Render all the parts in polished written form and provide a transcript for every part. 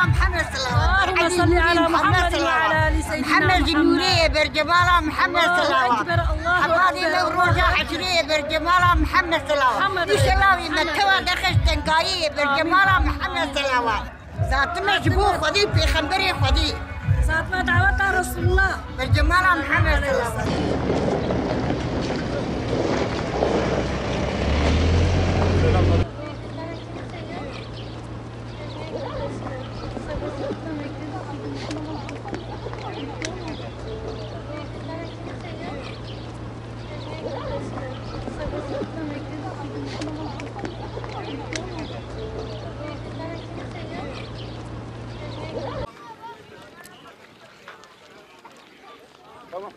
محمد صلوات. اللهم صل على محمد وعلى ال سيدنا محمد جمهورية برجمالة محمد صلوات. أكبر الله حبادي لو روجا عشرية برجمالة محمد صلوات. يشلاوي متوا دخش تنقاية برجمالة محمد صلوات. ذات مجبو خدي في خنبري خدي. ذات ما دعوتها رسول الله برجمالة محمد صلوات. Tamam.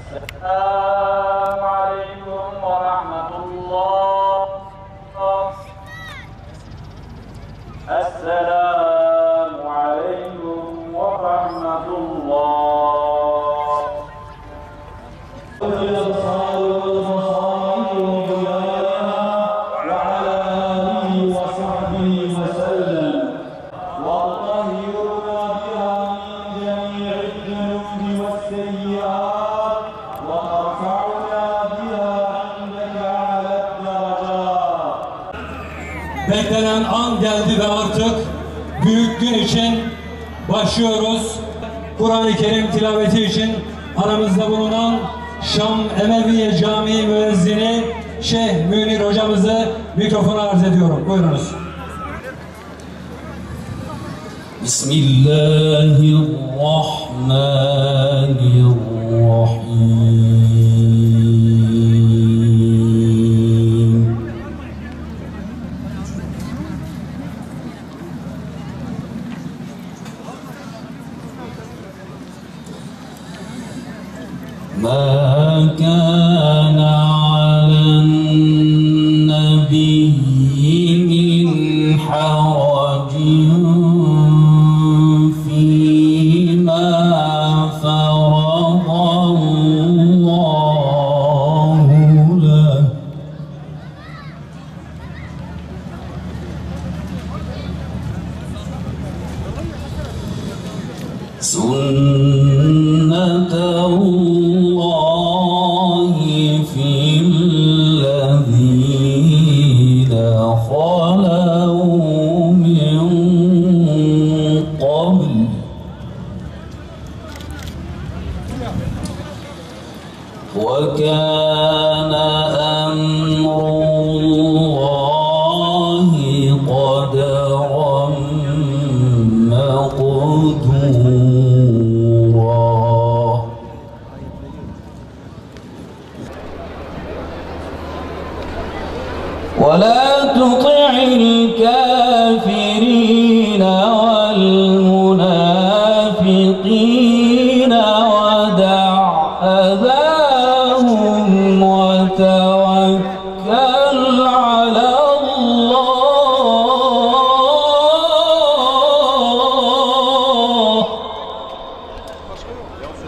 السلام عليكم ورحمة الله. السلام عليكم ورحمة الله. وعلى آله وصحبه وسلم وطهرنا بها من جميع الذنوب والسيئات ورفعنا بها عندك على الدرجات. Beklenen an geldi ve artık büyük gün için başlıyoruz. Kur'an-ı Kerim tilaveti için aramızda bulunan Şam Emeviye Camii müezzini Şeyh Münir hocamızı mikrofona arz ediyorum. Buyurunuz. Bismillahirrahmanirrahim. ما كان على النبي من حرج فيما فرض الله له سنة الله في الذين خلوا من قبل وكان أمر الله قدرا مقدورا. ولا تطع الكافرين والمنافقين ودع أذاهم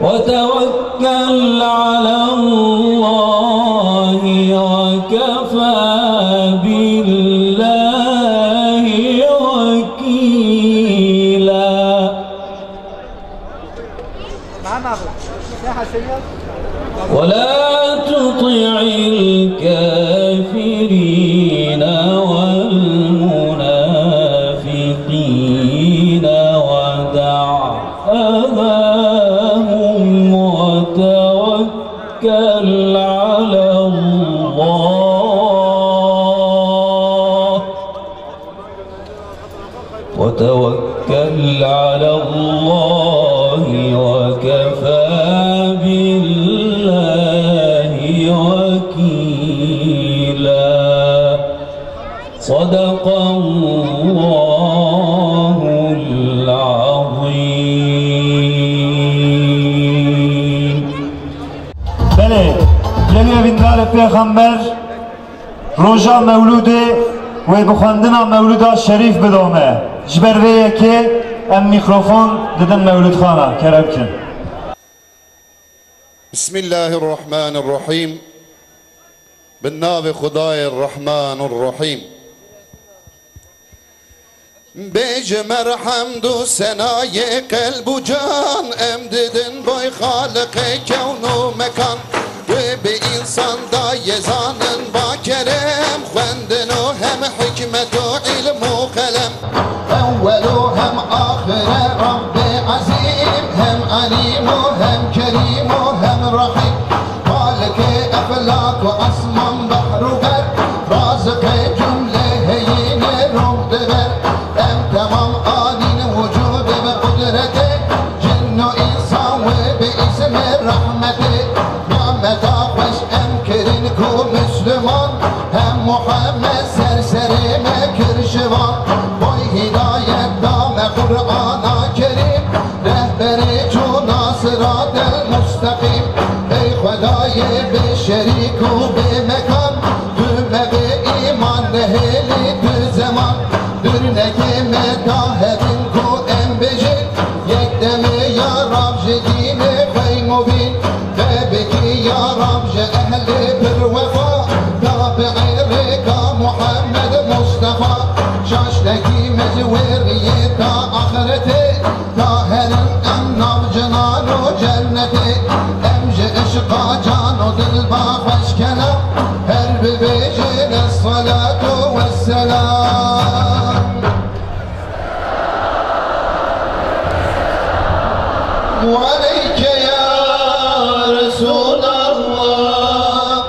وتوكل على الله وكفى بالله وكيلا. ولا تطع الكافرين والمنافقين ودع أذاهم وتوكل على الله وكفى بالله وكيلا. صدق الله العظيم. بله یعنی ویندار پیغمبر روزا مولوده و بخواندنا مولودا شریف بدامه جبر ویه که ام میکروفون دادم مولود خانه کرم کن. بسم الله الرحمن الرحيم بالناب خدای الرحمن الرحیم. بجمر حمد و سنای قلب و جان امددن بای خالق کون و مکان و به انسان دای زانن با کرم خوندن و هم حکمت و علم و قلم اول و هم آخر رب عظیم هم علیم و هم کریم و هم رحیم خالق افلاک و اسمان بحر و بر رازق جمله هین روح دبر ام تمام آدین وجود به قدرت جن و انسان و به اسم رحمت نعمت آخوش ام کرین کو مسلمان هم محمد سرسر مکر شوان بای هدایت دام قرآن کریم رهبر جو ناصرات المستقیم ای خدا بری تو زمان درنگی مداهدین کو ام بجید یک دمی یا رب جدین خیم و بین ببکی یا رب اهل پر وفا تابعی رکا محمد مصطفى شاشتکی مزوری تا آخرتی طاهرن ام نام جنان و جنتی امج عشقا جان و دل با خشکنم هر ببیجین الصلاة والسلام وعليك يا رسول الله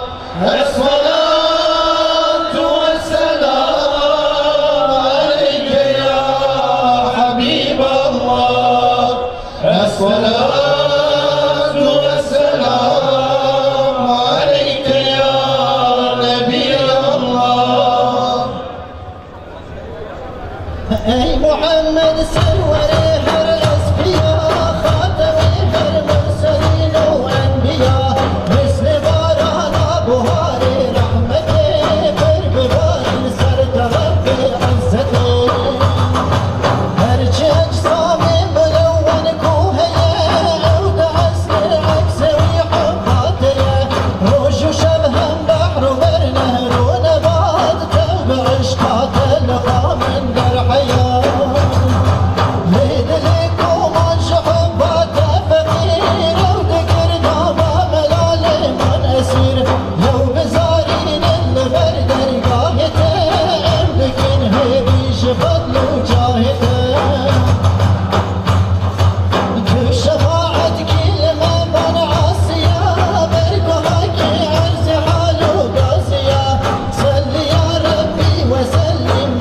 الصلاة والسلام عليك يا حبيب الله الصلاة والسلام عليك يا نبي الله أي محمد سوري هر الأسفياء خاتمي هر مرسلين وأنبياء مثل باران بهاري رحمتي برببان سرت ربي عزتي هرچی اجسامي ملون كوهية عود عسل عكسوي حقاتية روج وشبهم بحر وبر نهر ونبات توب عشقات الخام من درحية ليد ليكم عن شحبات فقير وذكر نابا ملالي من أسير لو بزارين البر درقايته أملكن هيبيش فضل وجاهته شفاعة كلمة من عاصية بركهك عرس حال وقاسية صل يا ربي وسلم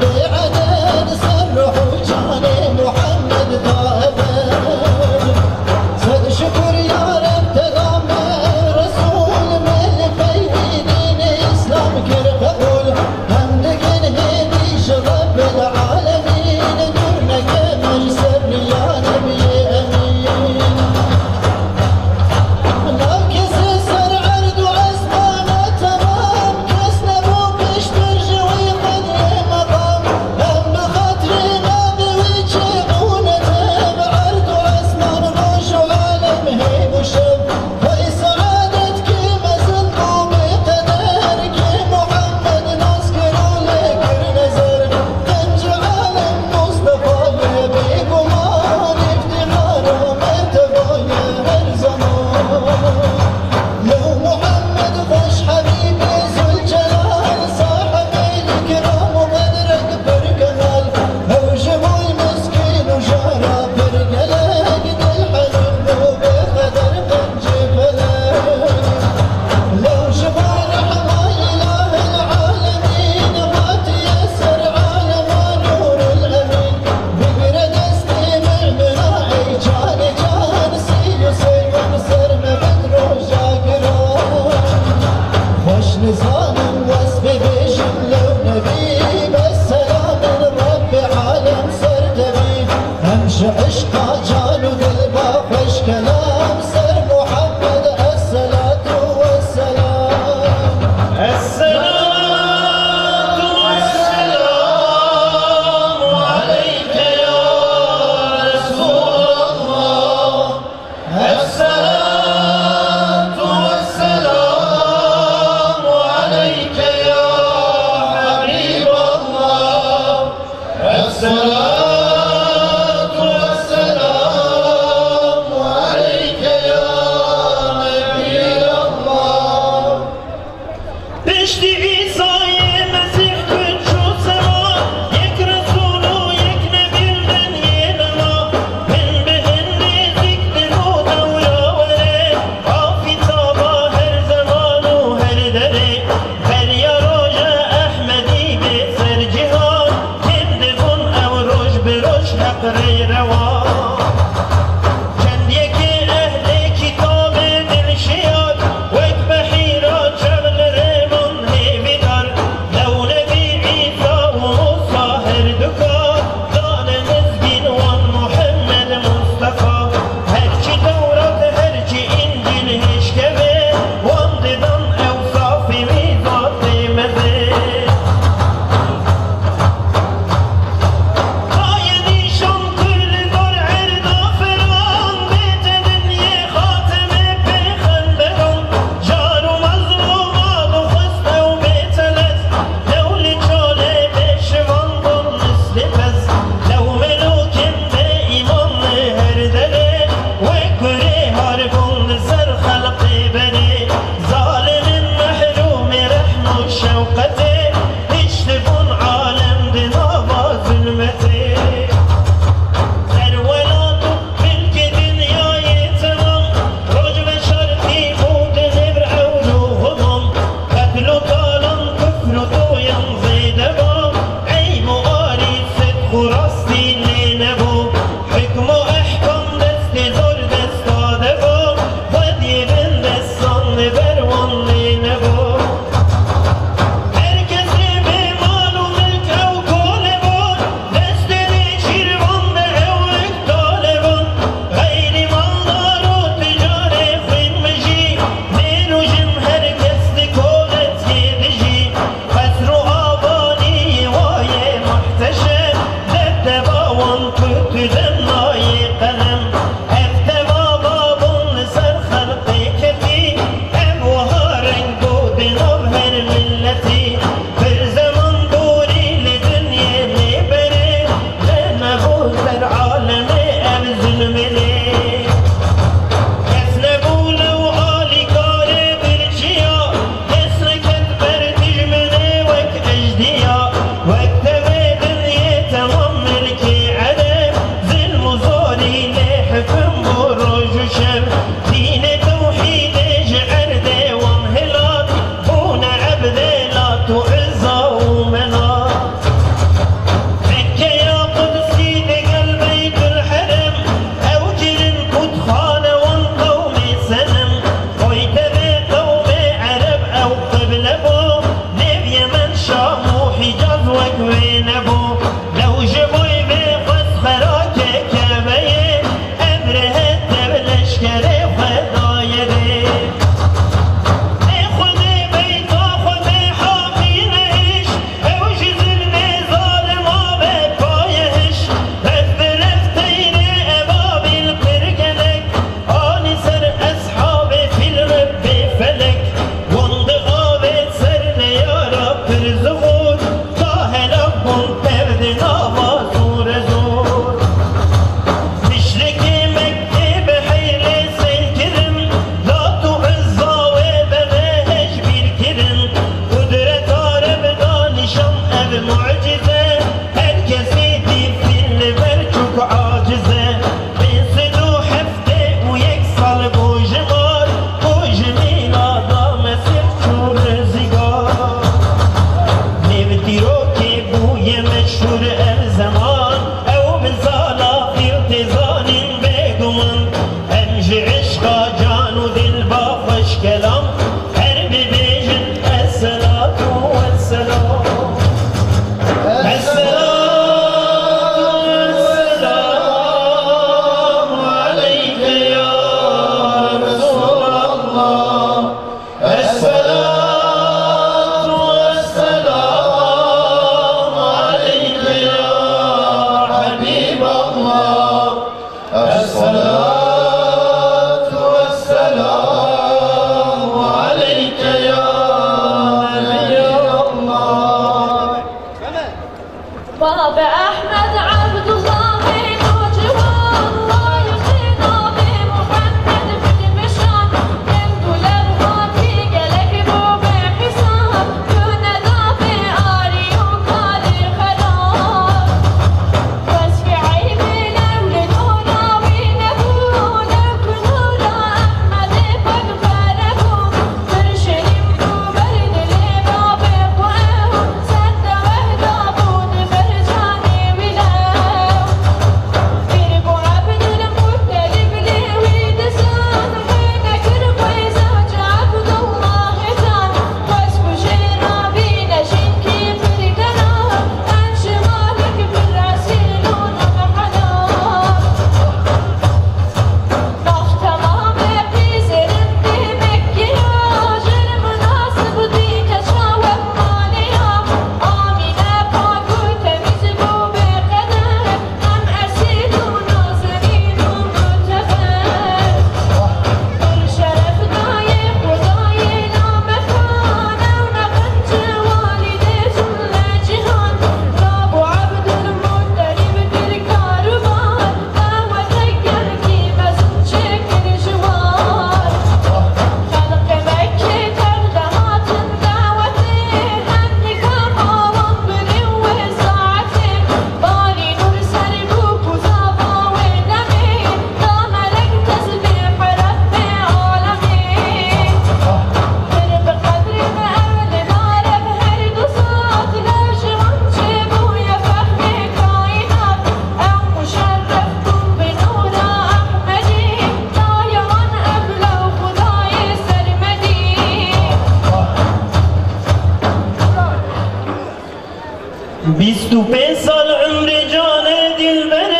25 سال عمر جان دلبری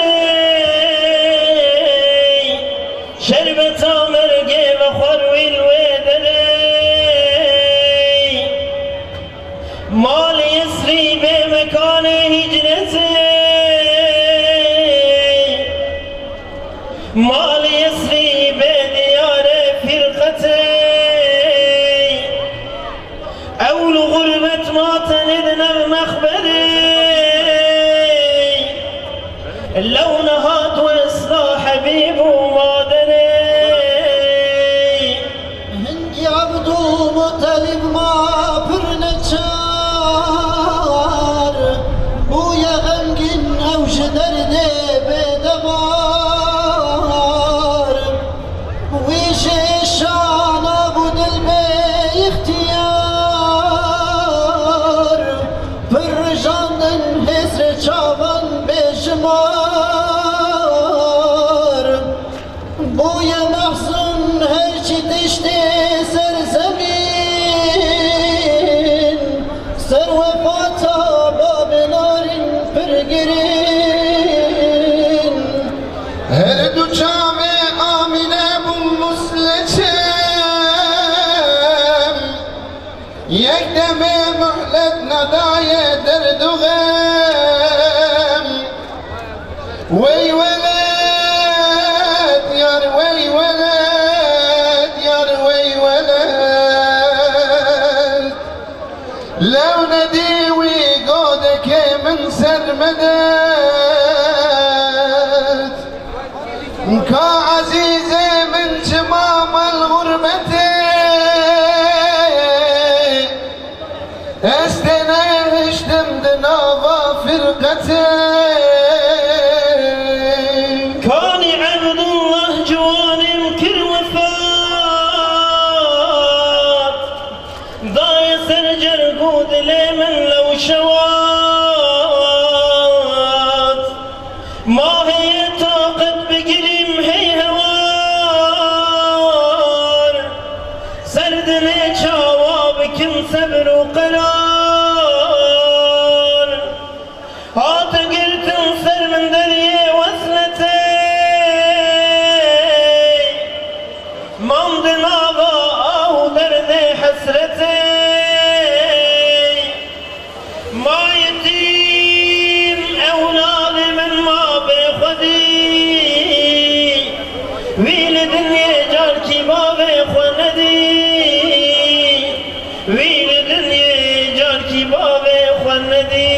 شربت مرگه و خورویل و دری مال یسری به مکان هجرتی مال یسری به دیار فرقتی اول غربت ما تندنا بمخبري لو نهض وإصلاح حبيب ومادري هنجي عبدو مطلب ما برنچار بويا غمگin اوج درده بدمار ويش شان ابو دل بي اختيار برجاندن حسر چاوان بشمار بويا محزون هرچی تشتی سرزمین سر وفاتا باب نارین پرگرین هر دو چام آمینه بو مسلچم یک دمه مهلت ندای درد و غم وی ولد یار وی ولد یار وی ولد لو ندیوی گودک من سر المدد كعزيزي من تمام الغربة استنيش دمدنا فرقتي كان عبد الله جوان كل وفات ضاي سرجر قود لمن لو شوات ما هي طاقت بقريم هي هوار سردني جوابكم صبر وقرار هات قلت انصر من دري وصلتي ممضنا ضاء دردي حسرتي ما يتيم أولاد من ما بخدي ويل دنيا جاركي ما بخندي ويل دنيا جاركي ما بخندي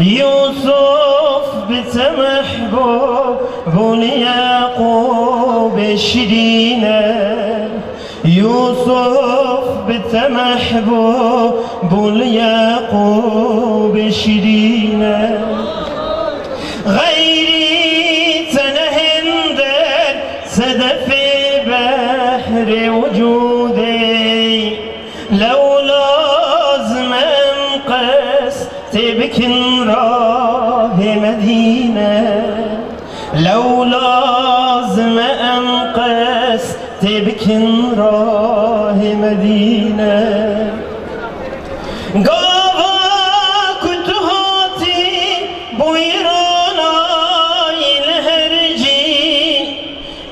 يوسف بتمحبوب يعقوب شرينا يوسف بتمحبوب يعقوب شرينا غيري تنهندر صدف بحر وجودي لو لازم انقص تبكن راه مدينة لو لازم انقص تبكن راه مدينة قابا كنت هاتي بويرانا الهرجي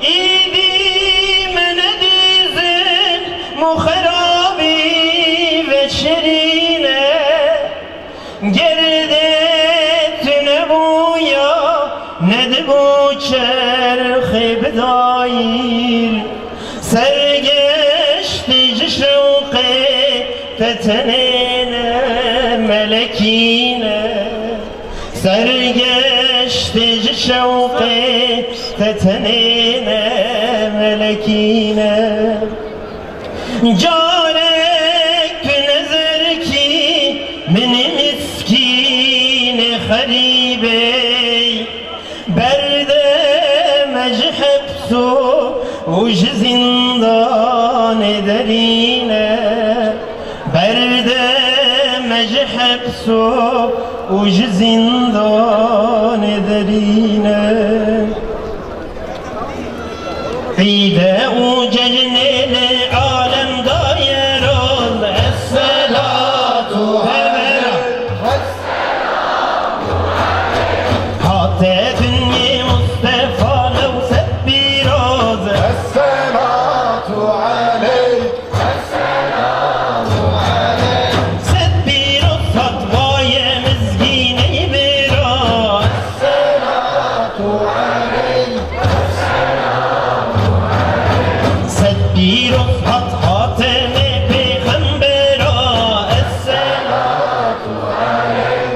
ايدي من ديزن مخرابي وشرينة گردت نبویا ندبو چرخ بدایر سرگشت شوق تتنین ملکین سرگشت شوق تتنین ملکین جارك نظر کی من مسكين خريبي برد مجحبسو وج زندان درينا برد مجحبسو وج زندان درينا عيدا وججن العالم داير الصلاة حتى دنيا مصطفى لو سبي روز السلام bir hat hateme peygambera esselatu aleyh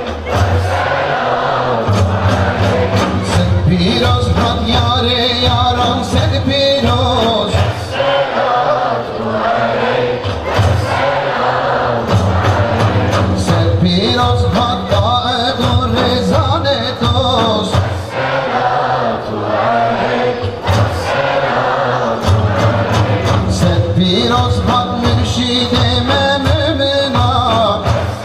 esselatu aleyh Sen piroz han yare yaran sen piroz esselatu aleyh esselatu aleyh Sen piroz han daedur rezane dost esselatu aleyh esselatu aleyh Sen piroz han mürşide memümina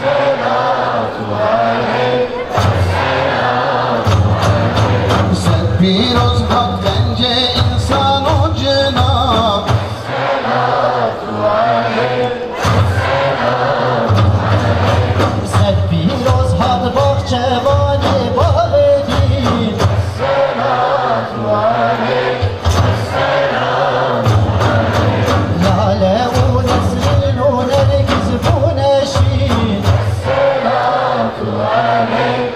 esselatu aleyh esselatu aleyh Sen piroz han bence insan o cenab esselatu aleyh Sen piroz han bahçevani bahedin esselatu aleyh Lale u nesrin u nergiz bu neşin esselatu aleyh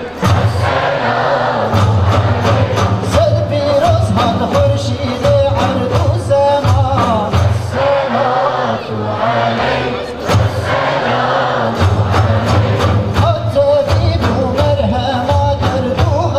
Sen piroz han hurşide ardu zaman esselatu aleyh Hatta bir bu merhema derdu gema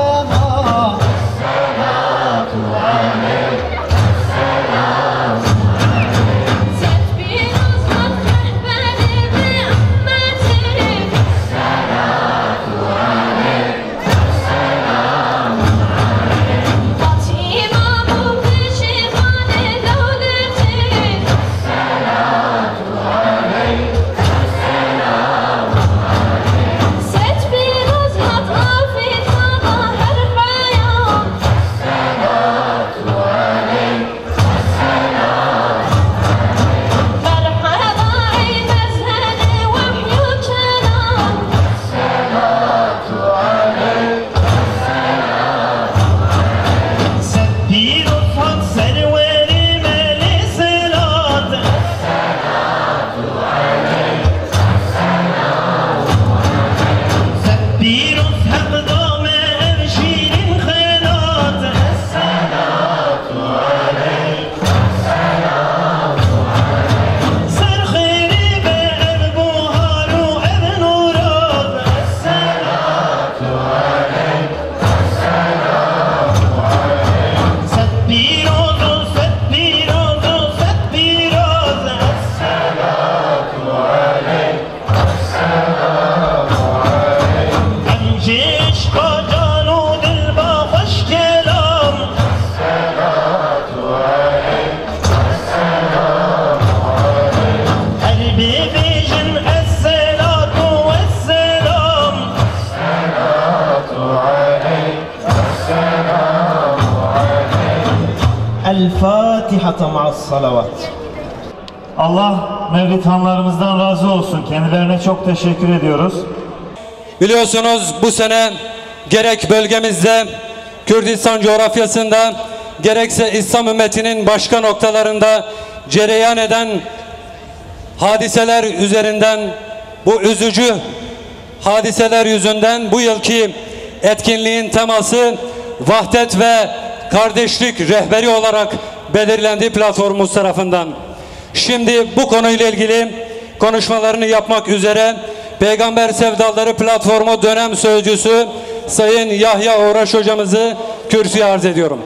esselatu aleyh El-Fatiha ma'as salavat. Allah Mevlid hanlarımızdan razı olsun. Kendilerine çok teşekkür ediyoruz. Biliyorsunuz bu sene gerek bölgemizde, Kürdistan coğrafyasında, gerekse İslam ümmetinin başka noktalarında cereyan eden hadiseler üzerinden, bu üzücü hadiseler yüzünden bu yılki etkinliğin teması vahdet ve kardeşlik rehberi olarak belirlendi platformumuz tarafından. Şimdi bu konuyla ilgili konuşmalarını yapmak üzere Peygamber Sevdaları Platformu dönem sözcüsü Sayın Yahya Uğraş hocamızı kürsüye arz ediyorum.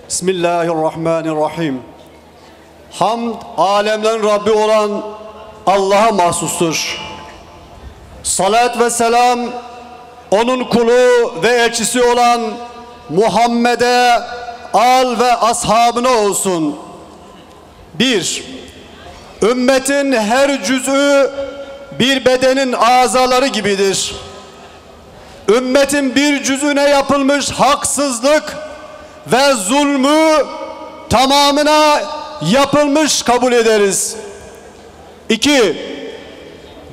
Bismillahirrahmanirrahim. Hamd alemlerin Rabbi olan Allah'a mahsustur. Salat ve selam onun kulu ve elçisi olan Muhammed'e, al ve ashabına olsun. 1. Ümmetin her cüz'ü bir bedenin azaları gibidir. Ümmetin bir cüz'üne yapılmış haksızlık ve zulmü tamamına yapılmış kabul ederiz. 2.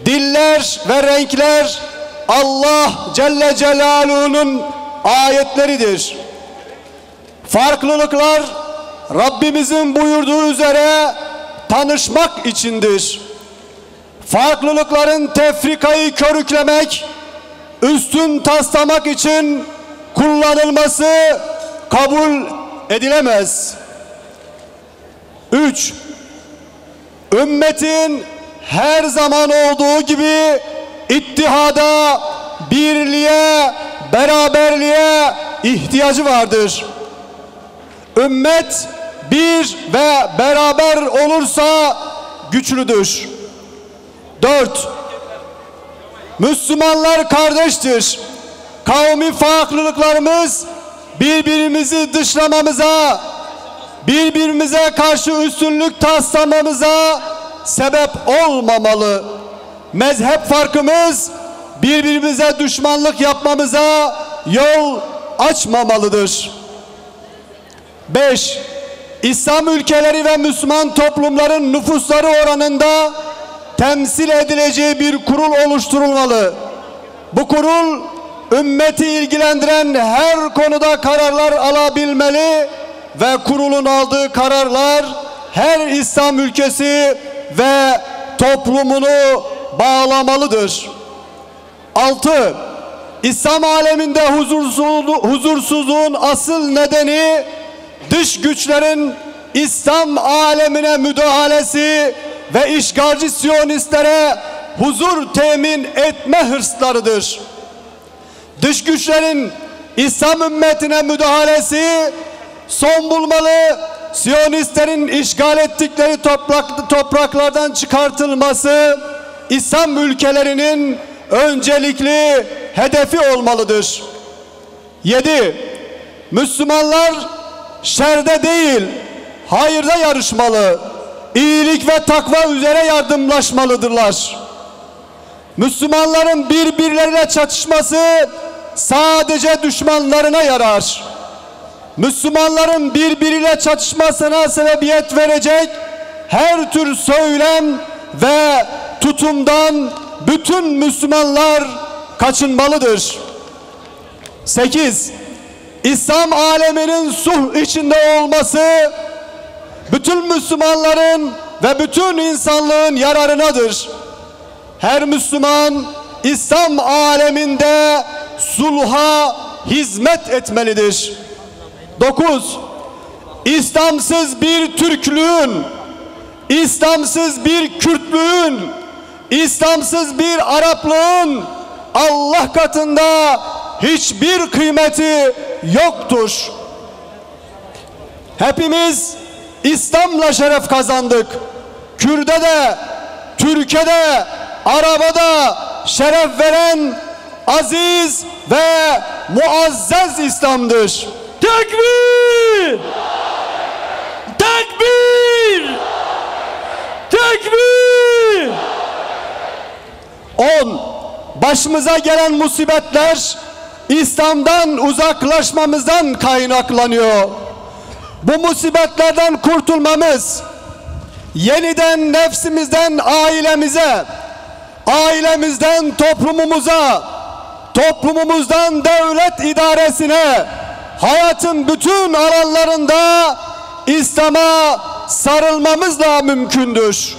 Diller ve renkler Allah Celle Celaluhu'nun ayetleridir. Farklılıklar Rabbimizin buyurduğu üzere tanışmak içindir. Farklılıkların tefrikayı körüklemek, üstün taslamak için kullanılması kabul edilemez. 3. ümmetin her zaman olduğu gibi ittihada, birliğe, beraberliğe ihtiyacı vardır. Ümmet bir ve beraber olursa güçlüdür. 4. Müslümanlar kardeştir. Kavmi farklılıklarımız birbirimizi dışlamamıza, birbirimize karşı üstünlük taslamamıza sebep olmamalı. Mezhep farkımız birbirimize düşmanlık yapmamıza yol açmamalıdır. 5. İslam ülkeleri ve Müslüman toplumların nüfusları oranında temsil edileceği bir kurul oluşturulmalı. Bu kurul ümmeti ilgilendiren her konuda kararlar alabilmeli ve kurulun aldığı kararlar her İslam ülkesi ve toplumunu bağlamalıdır. 6. İslam aleminde huzursuzluğun asıl nedeni dış güçlerin İslam alemine müdahalesi ve işgalci Siyonistlere huzur temin etme hırslarıdır. Dış güçlerin İslam ümmetine müdahalesi son bulmalı, Siyonistlerin işgal ettikleri topraklardan çıkartılması İslam ülkelerinin öncelikli hedefi olmalıdır. 7. Müslümanlar şerde değil, hayırda yarışmalı, iyilik ve takva üzere yardımlaşmalıdırlar. Müslümanların birbirleriyle çatışması sadece düşmanlarına yarar. Müslümanların birbiriyle çatışmasına sebebiyet verecek her tür söylem ve tutumdan bütün Müslümanlar kaçınmalıdır. 8. İslam aleminin sulh içinde olması bütün Müslümanların ve bütün insanlığın yararınadır. Her Müslüman İslam aleminde sulha hizmet etmelidir. 9. İslamsız bir Türklüğün, İslamsız bir Kürtlüğün, İslamsız bir Araplığın Allah katında hiçbir kıymeti yoktur. Hepimiz İslam'la şeref kazandık. Kürt'e de, Türk'e de, Arap'a da şeref veren aziz ve muazzez İslam'dır. Tekbir! Tekbir! Tekbir! 10. Başımıza gelen musibetler İslam'dan uzaklaşmamızdan kaynaklanıyor. Bu musibetlerden kurtulmamız, yeniden nefsimizden ailemize, ailemizden toplumumuza, toplumumuzdan devlet idaresine, hayatın bütün alanlarında İslam'a sarılmamızla mümkündür.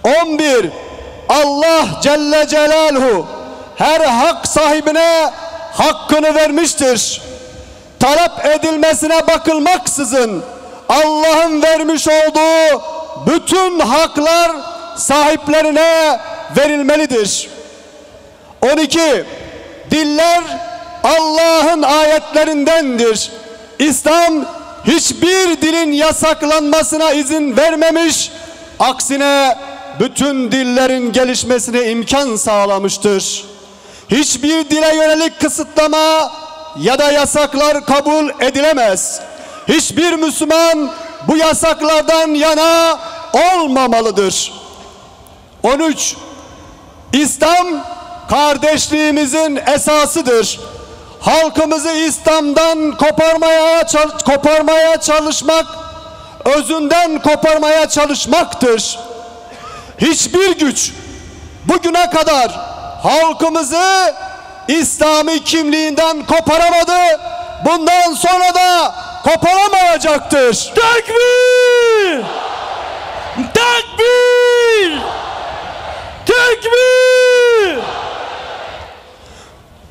11. Allah Celle Celaluhu her hak sahibine hakkını vermiştir. Talep edilmesine bakılmaksızın Allah'ın vermiş olduğu bütün haklar sahiplerine verilmelidir. 12. Diller Allah'ın ayetlerindendir. İslam hiçbir dilin yasaklanmasına izin vermemiş, aksine bütün dillerin gelişmesine imkan sağlamıştır. Hiçbir dile yönelik kısıtlama ya da yasaklar kabul edilemez. Hiçbir Müslüman bu yasaklardan yana olmamalıdır. 13. İslam kardeşliğimizin esasıdır. Halkımızı İslam'dan koparmaya çalışmak, özünden koparmaya çalışmaktır. Hiçbir güç bugüne kadar halkımızı İslami kimliğinden koparamadı, bundan sonra da koparamayacaktır. Tekbir! Tekbir! Tekbir!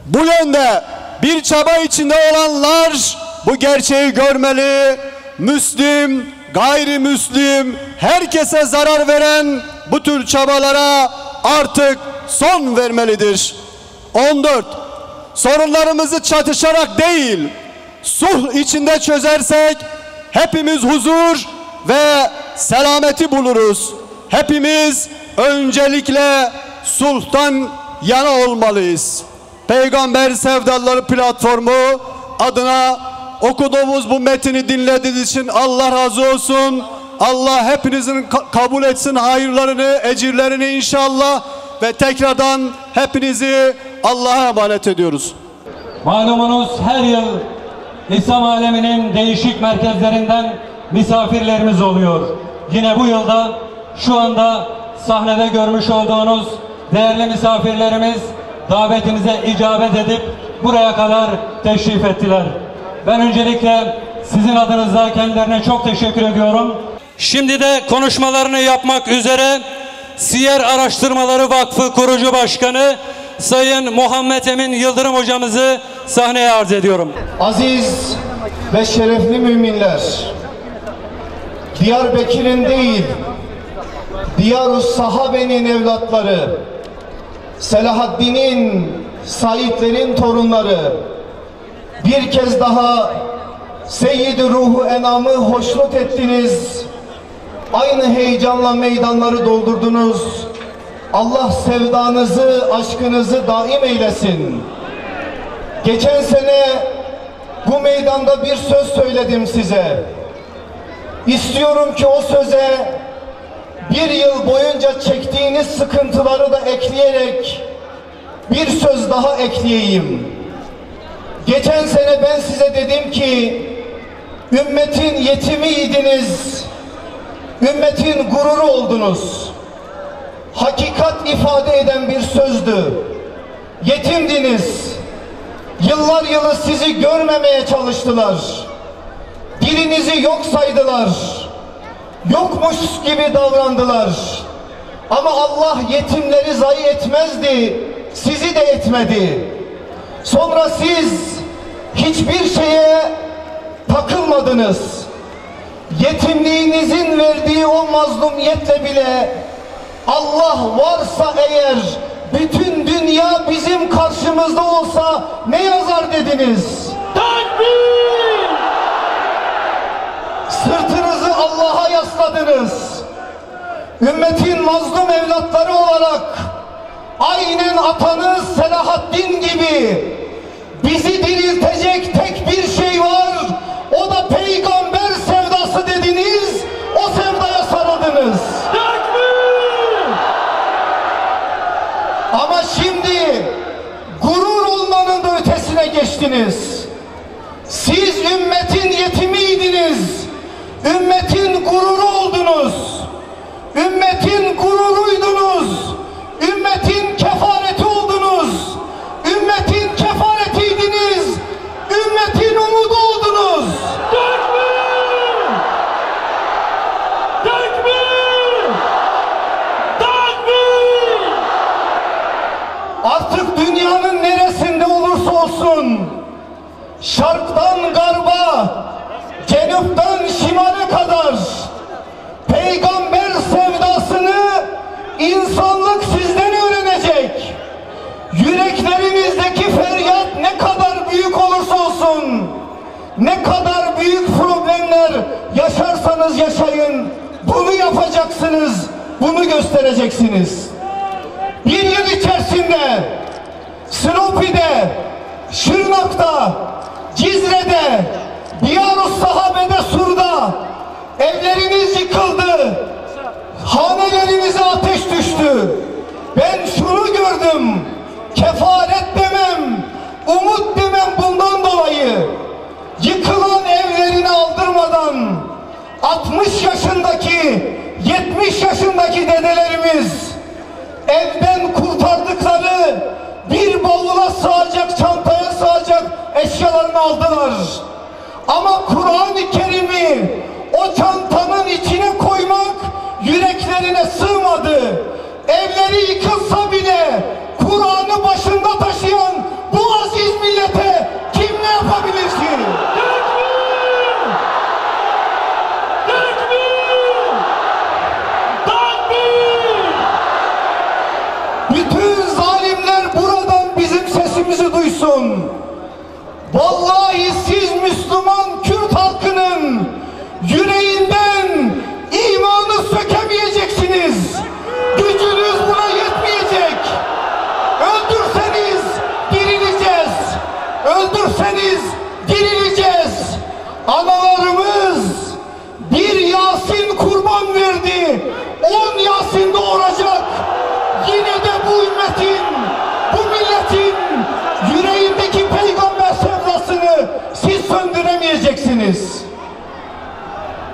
Bu yönde bir çaba içinde olanlar bu gerçeği görmeli, Müslim, gayrimüslim, herkese zarar veren bu tür çabalara artık son vermelidir. 14. Sorunlarımızı çatışarak değil, sulh içinde çözersek hepimiz huzur ve selameti buluruz. Hepimiz öncelikle sulhtan yana olmalıyız. Peygamber Sevdaları Platformu adına okuduğumuz bu metini dinlediğiniz için Allah razı olsun. Allah hepinizin kabul etsin hayırlarını, ecirlerini inşallah ve tekrardan hepinizi Allah'a emanet ediyoruz. Malumunuz her yıl İslam aleminin değişik merkezlerinden misafirlerimiz oluyor. Yine bu yılda şu anda sahnede görmüş olduğunuz değerli misafirlerimiz davetimize icabet edip buraya kadar teşrif ettiler. Ben öncelikle sizin adınızda kendilerine çok teşekkür ediyorum. Şimdi de konuşmalarını yapmak üzere Siyer Araştırmaları Vakfı Kurucu Başkanı Sayın Muhammed Emin Yıldırım hocamızı sahneye arz ediyorum. Aziz ve şerefli müminler, Diyarbakır'ın değil, Diyarus Sahabe'nin evlatları, Selahaddin'in, Saidlerin torunları, bir kez daha Seyyid-i Ruhu Enam'ı hoşnut ettiniz. Aynı heyecanla meydanları doldurdunuz. Allah sevdanızı, aşkınızı daim eylesin. Geçen sene bu meydanda bir söz söyledim size. İstiyorum ki o söze bir yıl boyunca çektiğiniz sıkıntıları da ekleyerek bir söz daha ekleyeyim. Geçen sene ben size dedim ki ümmetin yetimiydiniz, ümmetin gururu oldunuz. Hakikat ifade eden bir sözdü. Yetimdiniz. Yıllar yılı sizi görmemeye çalıştılar. Dilinizi yok saydılar. Yokmuş gibi davrandılar. Ama Allah yetimleri zayi etmezdi. Sizi de etmedi. Sonra siz hiçbir şeye takılmadınız. Yetimliğinizin verdiği o mazlumiyetle bile Allah varsa eğer bütün dünya bizim karşımızda olsa ne yazar dediniz? Takbir! Sırtınızı Allah'a yasladınız. Ümmetin mazlum evlatları olarak aynen atanız Selahaddin gibi bizi diriltecek tek bir şey var. O da peygamber sevdası dediniz. O sevdaya sarıldınız. Ama şimdi gurur olmanın da ötesine geçtiniz. Siz ümmetin yetimiydiniz. Ümmetin gururu oldunuz. Ümmetin gururuydunuz. Ümmetin kefareti oldunuz. Ümmetin kefaretiydiniz. Ümmetin umudu oldunuz. Takbir! Takbir! Takbir! Artık dünyanın neresinde olursa olsun, şarktan garba, cenuptan şimale kadar peygamber sevdasını insanlık sizden öğrenecek. Yüreklerinizdeki feryat ne kadar büyük olursa olsun, ne kadar büyük problemler yaşarsanız yaşayın, bunu yapacaksınız, bunu göstereceksiniz. Bir yıl içerisinde Silopi'de, Şırnak'ta, Cizre'de, Diyarus Sahabe'de, Sur'da evleriniz yıkıldı, hanelerinize ateş düştü. Ben şunu gördüm, kefaret demem, umut demem bundan dolayı. Yıkılan evlerini aldırmadan 60 yaşındaki, 70 yaşındaki dedelerimiz evden kurtardıkları bir bavula sığacak, çantaya sığacak eşyalarını aldılar. Ama Kur'an-ı Kerim'i o çantanın içine koymak yüreklerine sığmadı. Evleri yıkılsa bile Kur'an'ı başında taşıyan bu aziz millete kim ne yapabilir ki? Takbir! Takbir! geldi. 10 Yasin doğuracak. Yine de bu ümmetin, bu milletin yüreğindeki peygamber sevdasını siz söndüremeyeceksiniz.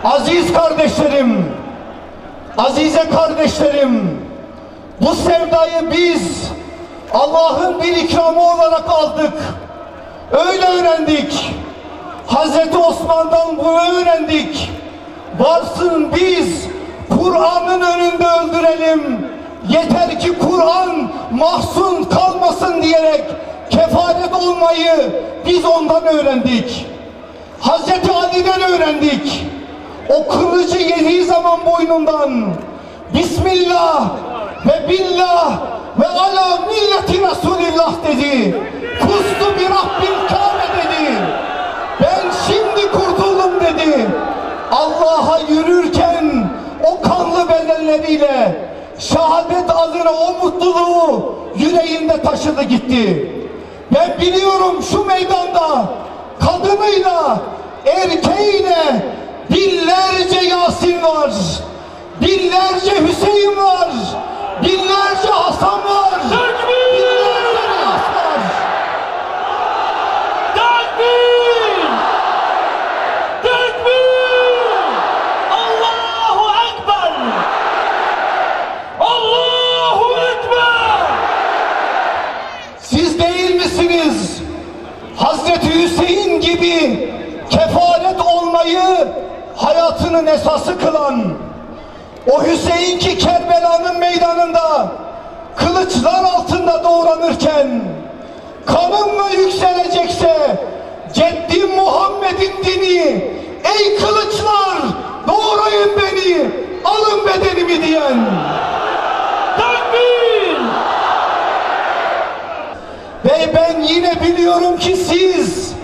Aziz kardeşlerim, azize kardeşlerim, bu sevdayı biz Allah'ın bir ikramı olarak aldık. Öyle öğrendik. Hazreti Osman'dan bunu öğrendik. Varsın biz Kur'an'ın önünde öldürelim. Yeter ki Kur'an mahzun kalmasın diyerek kefaret olmayı biz ondan öğrendik. Hazreti Ali'den öğrendik. O kılıcı yediği zaman boynundan Bismillah ve billah ve ala milleti Resulillah dedi. Kustu bir Rabbim Kabe dedi. Ben şimdi kurtuldum dedi. Allah'a yürürken o kanlı bedenleriyle şehadet adına o mutluluğu yüreğinde taşıdı gitti. Ben biliyorum şu meydanda kadınıyla erkeğiyle binlerce Yasin var, binlerce Hüseyin var, binlerce Hasan var, binlerce Riyas var. Tekbir! Tekbir! Allahu Ekber! Allahu Ekber! Siz değil misiniz Hazreti Hüseyin gibi kefaret olmayı hayatının esası kılan, o Hüseyin ki Kerbela'nın meydanında kılıçlar altında doğranırken kanımla yükselecekse Ceddim Muhammed'in dini, ey kılıçlar doğrayın beni, alın bedenimi diyen. Tekbir! Ve ben yine biliyorum ki siz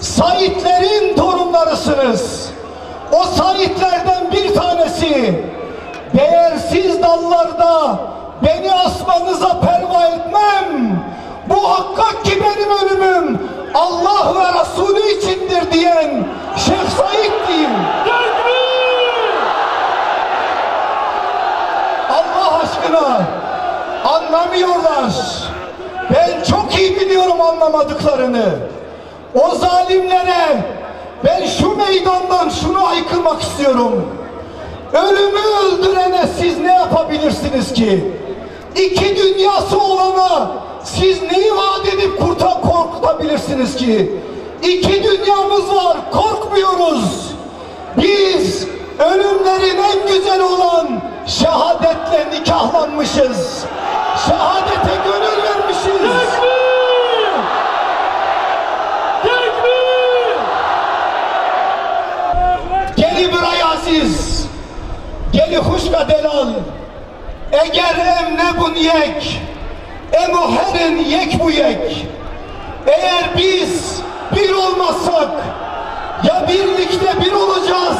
Saidlerin torunlarısınız. O Saidlerden bir tanesi, değersiz dallarda beni asmanıza perva etmem, bu hakikat ki benim ölümüm Allah ve Resulü içindir diyen Şeyh Said diyeyim. Allah aşkına anlamıyorlar. Ben çok iyi biliyorum anlamadıklarını. O zalimlere ben şu meydandan şunu haykırmak istiyorum. Ölümü öldürene siz ne yapabilirsiniz ki? İki dünyası olana siz neyi vaat edip korkutabilirsiniz ki? İki dünyamız var, korkmuyoruz. Biz ölümlerin en güzel olan şehadetle nikahlanmışız. Şehadete gönül vermişiz. Geli buraya aziz, geli huşka delal, eğer em ne bun yek, em o herin yek bu yek. Eğer biz bir olmazsak, ya birlikte bir olacağız,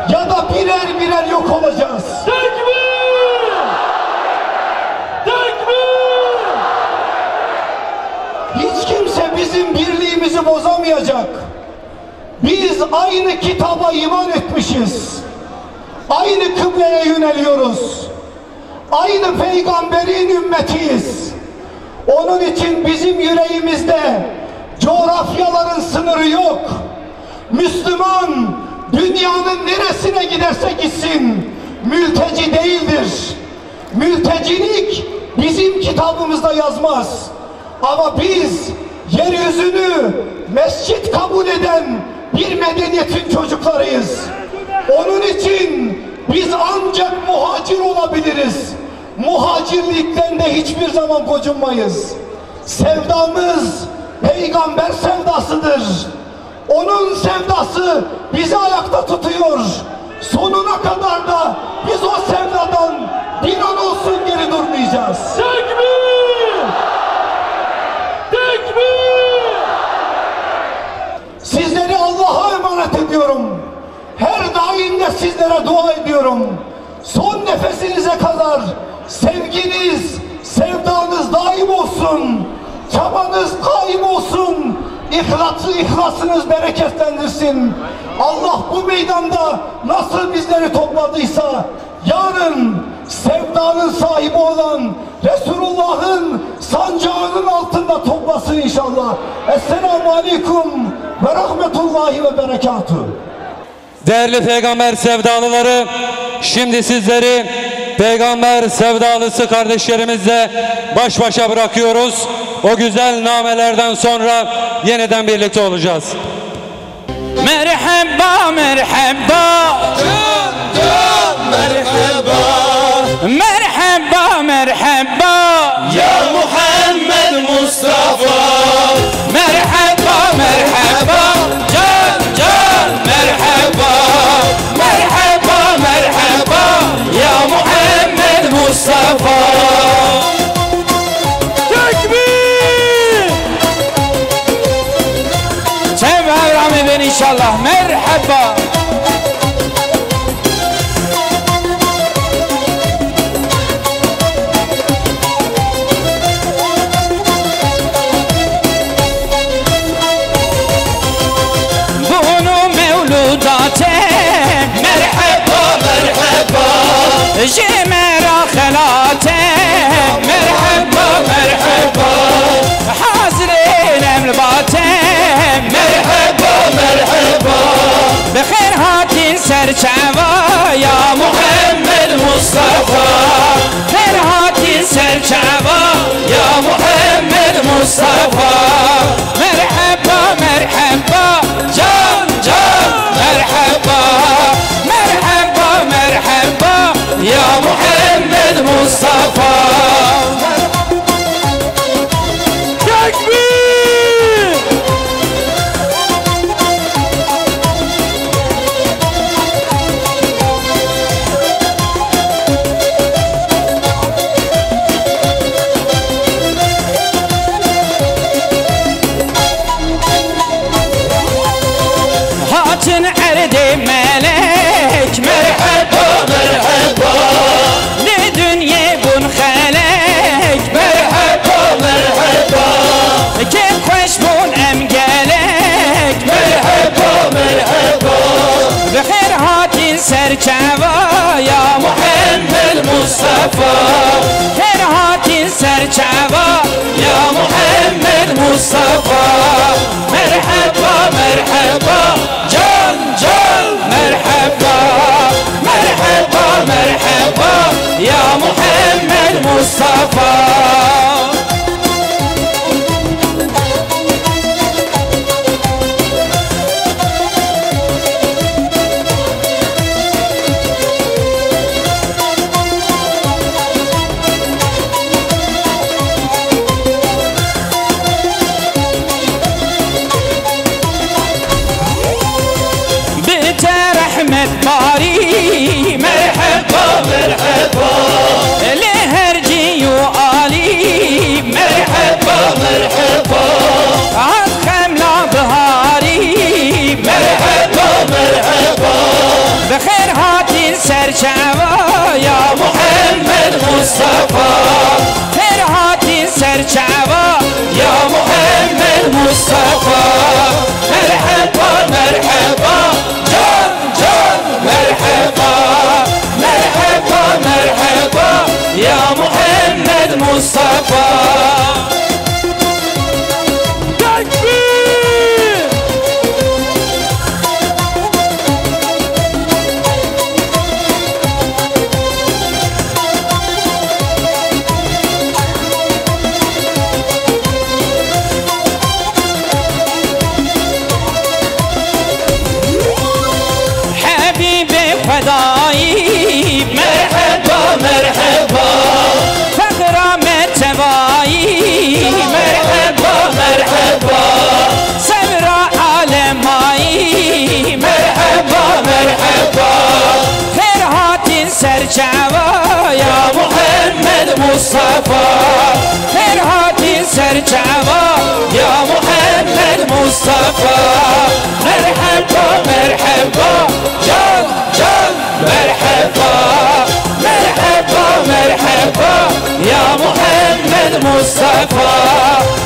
ya da birer birer yok olacağız. Tekbir! Tekbir! Hiç kimse bizim birliğimizi bozamayacak. Biz aynı kitaba iman etmişiz. Aynı kıbleye yöneliyoruz. Aynı peygamberin ümmetiyiz. Onun için bizim yüreğimizde coğrafyaların sınırı yok. Müslüman dünyanın neresine giderse gitsin mülteci değildir. Mültecilik bizim kitabımızda yazmaz. Ama biz yeryüzünü mescit kabul eden bir medeniyetin çocuklarıyız. Onun için biz ancak muhacir olabiliriz. Muhacirlikten de hiçbir zaman gocunmayız. Sevdamız peygamber sevdasıdır. Onun sevdası bizi ayakta tutuyor. Sonuna kadar da biz o sevdadan bir an olsun geri durmayacağız. Tekbir! Tekbir! Sizleri Allah'a emanet ediyorum. Her daim de sizlere dua ediyorum. Son nefesinize kadar sevginiz, sevdanız daim olsun. Çabanız kaim olsun. İhlasınız bereketlendirsin. Allah bu meydanda nasıl bizleri topladıysa yarın sevdanın sahibi olan Resulullah'ın sancağının altında toplasın inşallah. Esselamu Aleyküm ve Rahmetullahi ve Berekatuhu. Değerli peygamber sevdalıları, şimdi sizleri peygamber sevdalısı kardeşlerimizle baş başa bırakıyoruz. O güzel namelerden sonra yeniden birlikte olacağız. Merhaba, merhaba, merhaba, merhaba, merhaba, ya Muhammed Mustafa. Merhaba, merhaba, can, can, merhaba, merhaba, merhaba, ya Muhammed Mustafa. Tekbir! Sevmem ben inşallah, merhaba. مرحبا مرحبا جمرا خلاته مرحبا مرحبا حاضرين املباته مرحبا مرحبا بخير هاتين سرچوا يا محمد مصطفى خير هاتين سرچوا يا محمد مصطفى مرحبا مرحبا جان جان مرحبا مرحبا مرحبا يا محمد مصطفى. تكبير! هاتن عرض ملك مرحبا مرحبا لدنيا بن خلك مرحبا مرحبا كيف خوش بون امجالك مرحبا مرحبا بخير هاتين سرچوا يا محمد مصطفى خير هاتين سرچوا يا محمد مصطفى مرحبا مرحبا جان جان مرحبا مرحبا مرحبا يا محمد مصطفى. رحمة باري مرحبا مرحبا لهرجي وآلي مرحبا مرحبا عالخم لا بهاري مرحبا مرحبا بخير هاتين سرچوا يا محمد مصطفى خير هاتين سرچوا يا محمد مصطفى مرحبا مرحبا مرحبا مرحبا مرحبا يا محمد مصطفى. تكبير! فدائي مرحبا مرحبا فقرة متباي مرحبا مرحبا سمرة عالماي مرحبا مرحبا خير هاتين سرچوا يا محمد مصطفى خير هاتين سرچوا يا محمد مصطفى مرحبا مرحبا جان جان مرحبا مرحبا مرحبا يا محمد مصطفى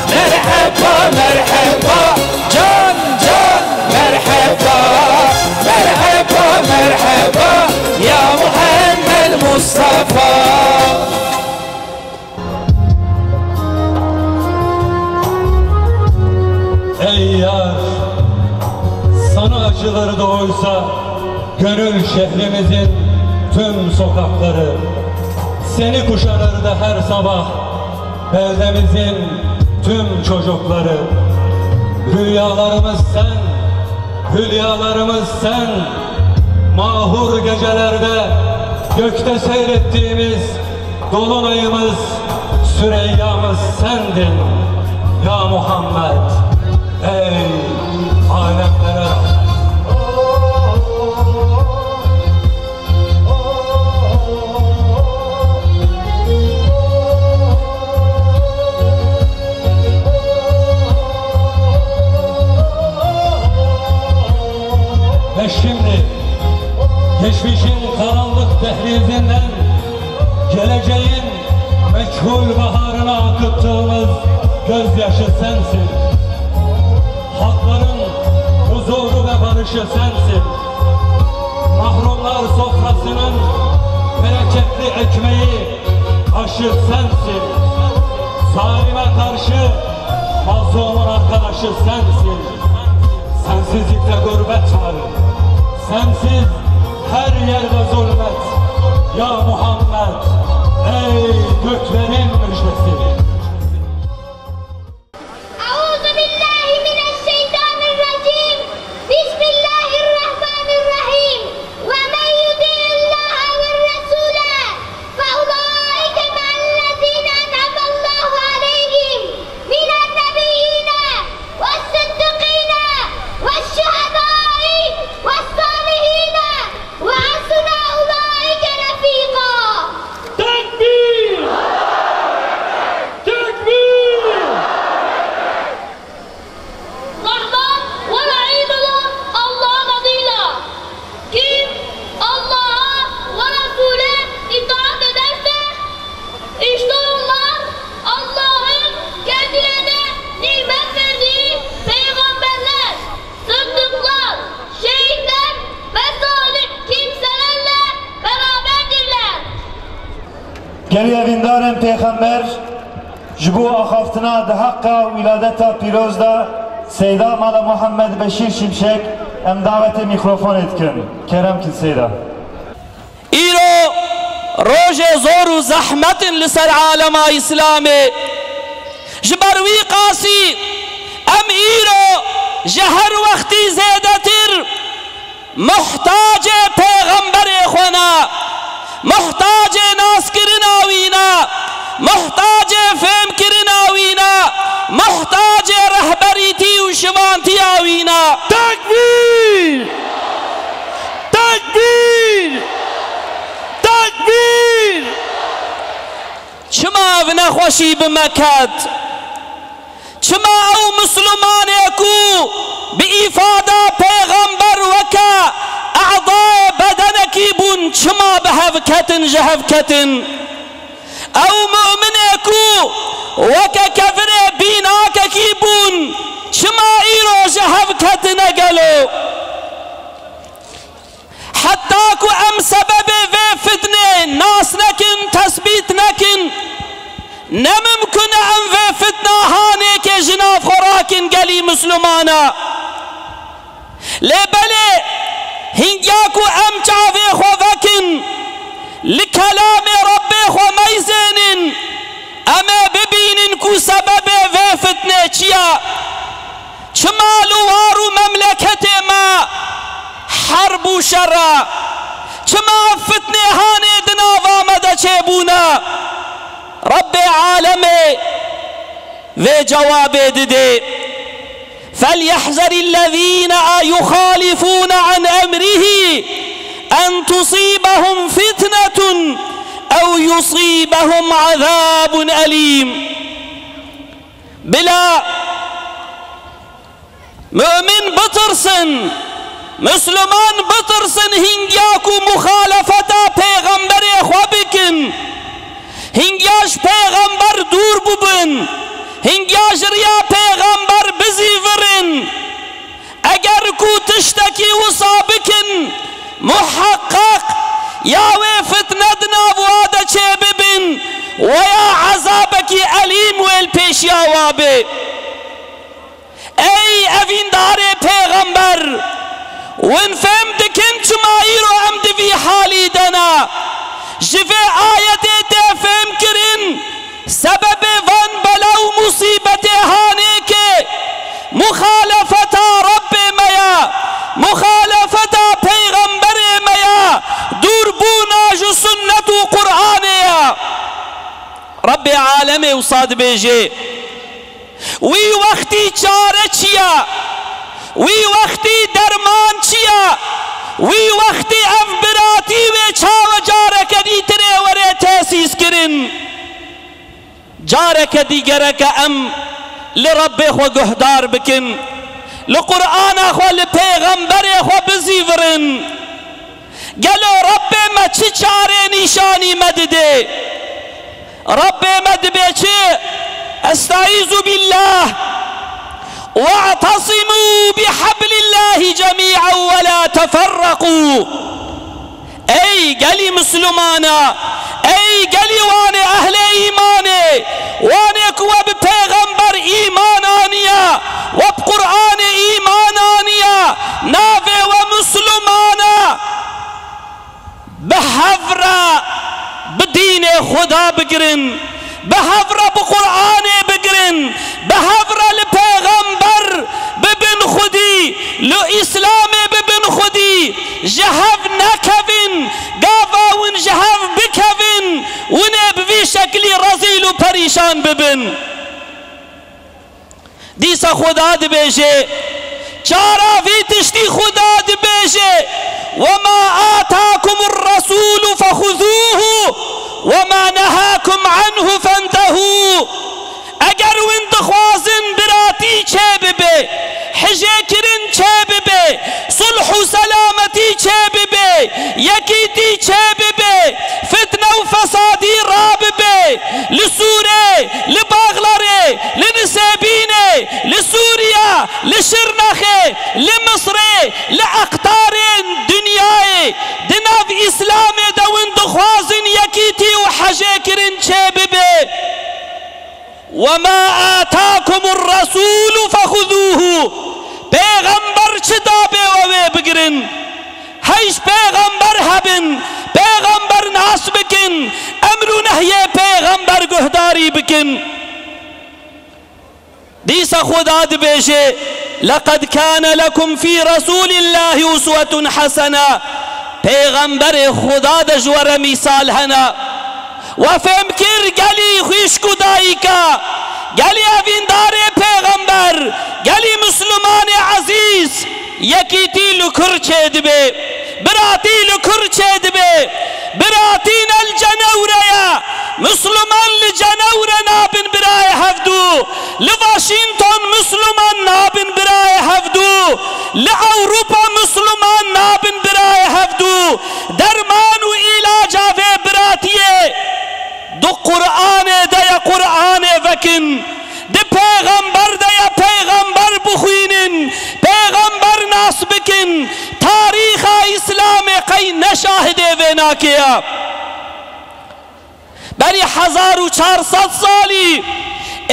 مرحبا مرحبا جان جان مرحبا مرحبا مرحبا يا محمد sokakları. Seni kuşanırdı her sabah beldemizin tüm çocukları. Rüyalarımız sen, hülyalarımız sen. Mahur gecelerde gökte seyrettiğimiz dolunayımız, Süreyya'mız sendin ya Muhammed. Ey alemlere rahmet. Ve şimdi geçmişin karanlık dehlizinden geleceğin meçhul baharına akıttığımız gözyaşı sensin. Hakların huzuru ve barışı sensin. Mahrumlar sofrasının bereketli ekmeği, aşı sensin. Zalime karşı mazlumun arkadaşı sensin. Sensizlikte gurbet var. Sensiz her yerde zulmet. Ya Muhammed, ey göklerin müjdesi. Geliye vindarın peygamber jibu axaftına da hakka viladeta pirozda Seyda Mala Muhammed Beşir Şimşek em davete mikrofon etkin. Kerem ki Seyda. İro roje zoru zahmetin liser alema İslami jibarvi qasi em İro jehar vakti zedetir muhtaç peygamber khona muhtaç naskirin avina muhtaç femkirin avina muhtaç rehberiti u şivanti avina. Takbir! Takbir! Takbir! Çima ev nexweşî bimeket çima ew Müslümanê ku bi îfada peygamber weke اعضاء بدنکی بون چما به هفکتن جهفکتن او مؤمنه کو وک کفر بیناک کی بون چما ایرو جهفکتن گلو حتی کو ام سبب و فتنه ناس نکن تثبیت نکن نممکن ام و فتنه هانه که جناف خوراکن گلی مسلمانا لبله هنگاکو ام چاوی خو وکن لکلام رب خو میزنن اما ببینن کو سبب و فتنه چیا چمالو وارو مملکت ما حرب و شرع چما فتنه هانه دنا وامده چه بونا رب عالمه و جواب دده فليحذر الذين يخالفون عن أمره أن تصيبهم فتنة أو يصيبهم عذاب أليم. بلا مؤمن بترسن مسلمان بترسن هنگاكو مخالفتا پیغمبر خوابكن هنگاش پیغمبر دور ببن هنگاش ریا پیغمبر بزیورن اگر کو تشتکی و سابکن محقق یا و فتنه نابواده چه ببن و یا عذابکی علیم و الپیشیا وابه ای اویندار پیغمبر ون فهم دکن چما ایرو امد وی حالی دنا جفه آیت فهم کرن سبب وان بلا و مصیبت هانے کے مخالفتا رب میا مخالفتا پیغمبر میا دور بونا جو سنت و قرآن یا رب عالم اصاد بیجے وی وقتی چارہ چیا وی وقتی درمان چیا وی وقتی افبراتی و چاو جارہ کدی ترے ورے تحسیس کرن جارہ کدی گرک ام لرب خو گهدار بکن لقرآن خو لپیغمبر خو بزیورن گلو رب ما چی چاره نشانی مد ده رب مد بیچه استعیذ بالله واعتصموا بحبل الله جميعا ولا تفرقوا ای گلی مسلمانا ای گلی وان اهل ایمانه وان کو بپیغمبر ایمانانیا و بقرآن ایمانانیا ناوه و مسلمانا بحفره بدین خدا بگرن بحفره بقرآن بگرن بحفره لپیغمبر ببن خودی لو اسلام ببن خودی جهف نکوین گاواون جهف بکوین ونه بوی شکلی رزیل و پریشان ببن دیسا خدا دبیجه چارا وی تشتی خدا دبیجه وما آتاكم الرسول فخذوه وما نهاكم عنه فانتهوا اگر وین دخوازن براتی چه ببه حجه کرن چه ببه صلح و سلامتی چه ببه یکیتی چه ببه فتنه و فسادی را ببه لسوره لباغلره لنسابینه لسوریا لشرنخه لمصره لأقطار دنیای دناف اسلام دوین دخوازن یکیتی و حجه کرن چه ببه وما آتاكم الرسول فخذوه پیغمبر چه دابه و بگرن هیچ پیغمبر هبن پیغمبر ناس بکن امر و نهی پیغمبر گهداری بکن دیسا خدا دبیجه لقد كان لكم في رسول الله اسوة حسنة پیغمبر خدا دجور مثال هنا وفهم کر گلی خوش کدائی کا گلی اویندار پیغمبر گلی مسلمان عزیز یکیتی لکر چید بے براتی لکر چید بے براتین الجنوریا مسلمان لجنور نابن برای هفدو لواشنطن مسلمان نابن برای هفدو لأوروپا مسلمان نابن برای هفدو درمان و علاج آوه براتیه دو قرآن دیا قرآن وکن دی پیغمبر دیا پیغمبر بخوینن پیغمبر ناس بکن تاریخ اسلام قی نشاہدے وینا کیا بری 1400 سالی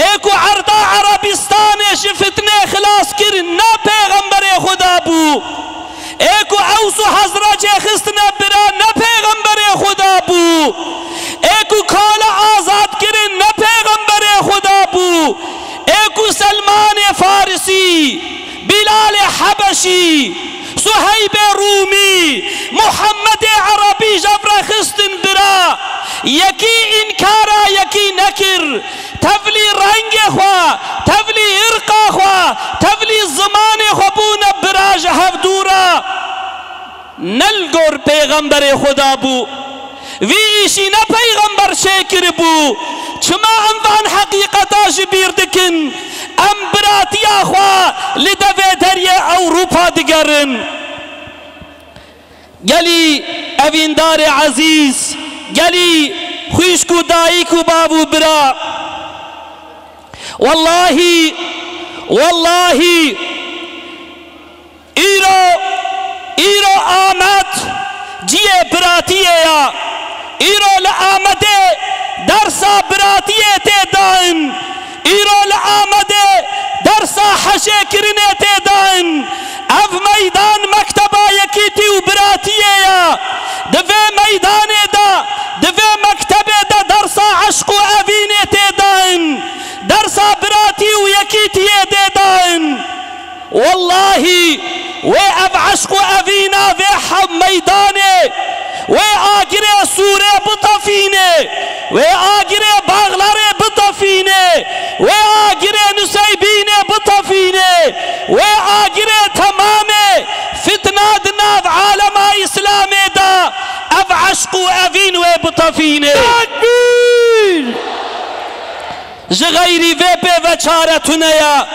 ایکو عرضہ عربستان فتنے خلاص کر نا پیغمبر خدا بو ایکو اوس و حضرت خستنا برا نا پیغمبر خدا بو ایکو کھالا آزاد کرن نا پیغمبر خدا بو ایکو سلمان فارسی بلال حبشی صہیب رومی محمد عربی جبر خستن برا یکی انکارا یکی نکر تفلی رنگ خوا تفلی ارقا خوا تفلی زمان خبون براج هفدورا نلگور پیغمبر خدا بو وی ایشی نا پیغمبر شکر بو چما انوان حقیقتا جبیر دکن ام براتیا خوا لدوی دری اوروپا دگرن گلی اویندار عزیز گلی خوش کو دائی کو بابو برا والله والله ایرو آمد جیه براتیه یا ایرو لآمده درسا براتیه تی دائن ایرو لآمده درسا حشے کرنے تے دائن اف میدان مکتبہ یکیتی و براتیے یا دوے میدان دا ديدان والله وأب عشق أبينا في حب ميدانه وآقري سورة بطفينه وآقري باغلاري بطفينه وآقري نسيبينه بطفينه وآقري تمام فتنة دناف عالم إسلامي دا أب عشق أبين وبطفينه تكبير جغيري في بچارتنا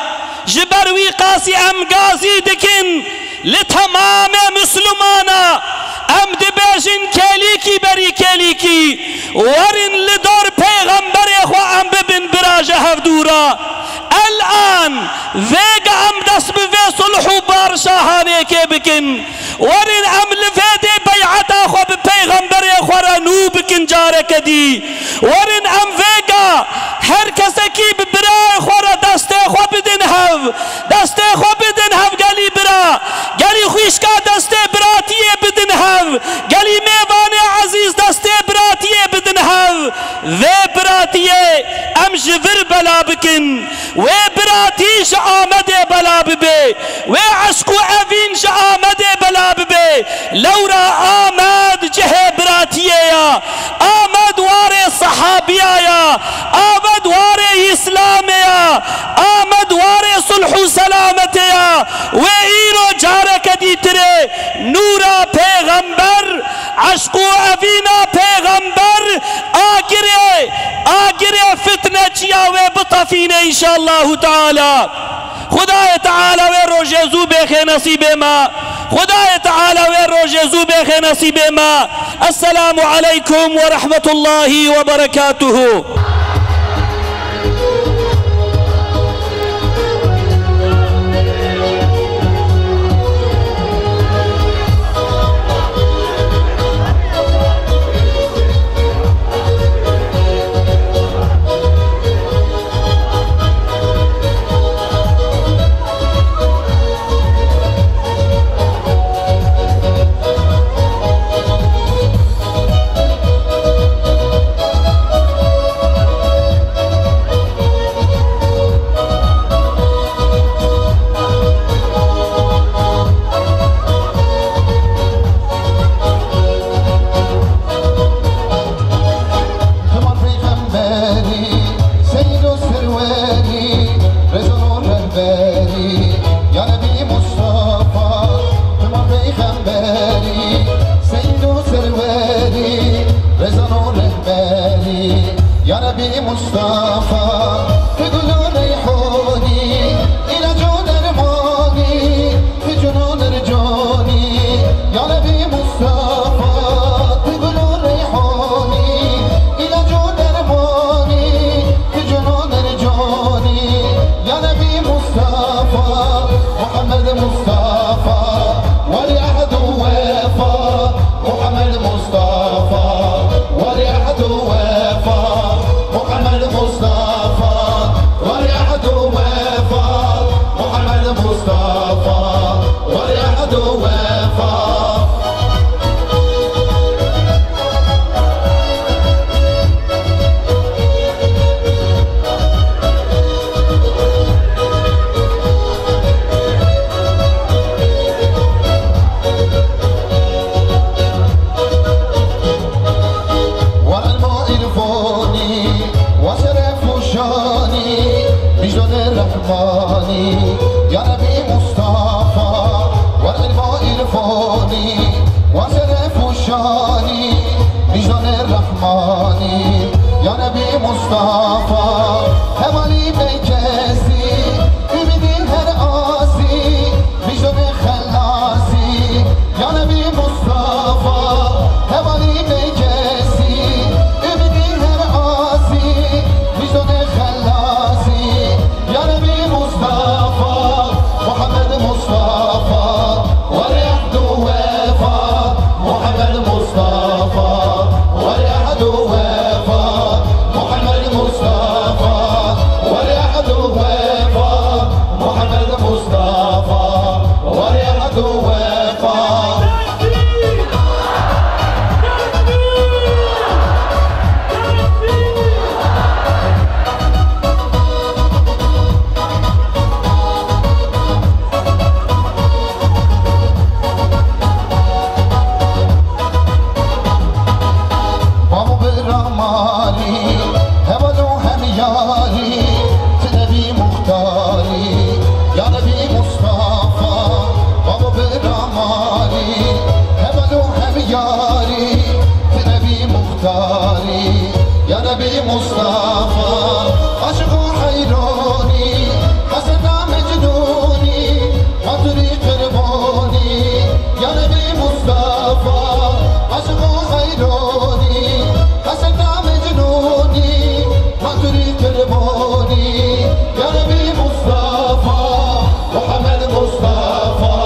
جبروي قاسي أم غازي دكن لتمام مسلمانا أم دباجن كاليكي بري كاليكي ورن لدور پیغمبر اخوة أم ببن براجة هفدورا الآن ذيق أم دس بفي صلح وبار شاهاني كي بكن ورن أم لفيدي بيعت اخوة بپیغمبر اخوة رانو بكن جارك دي ورن أم ذيقا هر كسكي ببرا اخوة دست اخوة بدن هف دست اخوة بدن هف قالي برا قالي خوشكا دست براتيه بدن هف قالي ميوان عزيز دست براتيه بدن هف ذي براتيه ام جفر بلا بكن وي براتي جآمد بلا ببي وي عشقو أفين جآمد بلا ببي لورا آمد جه براتيه يا آمد واري صحابيه يا آمد واري إسلام يا آمد واري صلح وسلامة يا وإيرو جارك دي تري نورا پیغمبر عشقو أفينا پیغمبر آگره فتنة چياوه بطفينه إن شاء الله تعالى خدا تعالى وروج زوب خي نصيب ما خدا تعالى وروج زوب خي نصيب ما السلام عليكم ورحمة الله وبركاته مصطفى براماری هولو هم یاری تنبی مختاری یا نبی مصطفی بابا براماری هولو هم یاری تنبی مختاری یا نبی مصطفی عاشق و حیرانی حسن مجنونی مطری قربانی یا نبی مصطفی عاشق و حیرانی حسن مجنونی مطری قربانی یا نبی مصطفی محمد مصطفی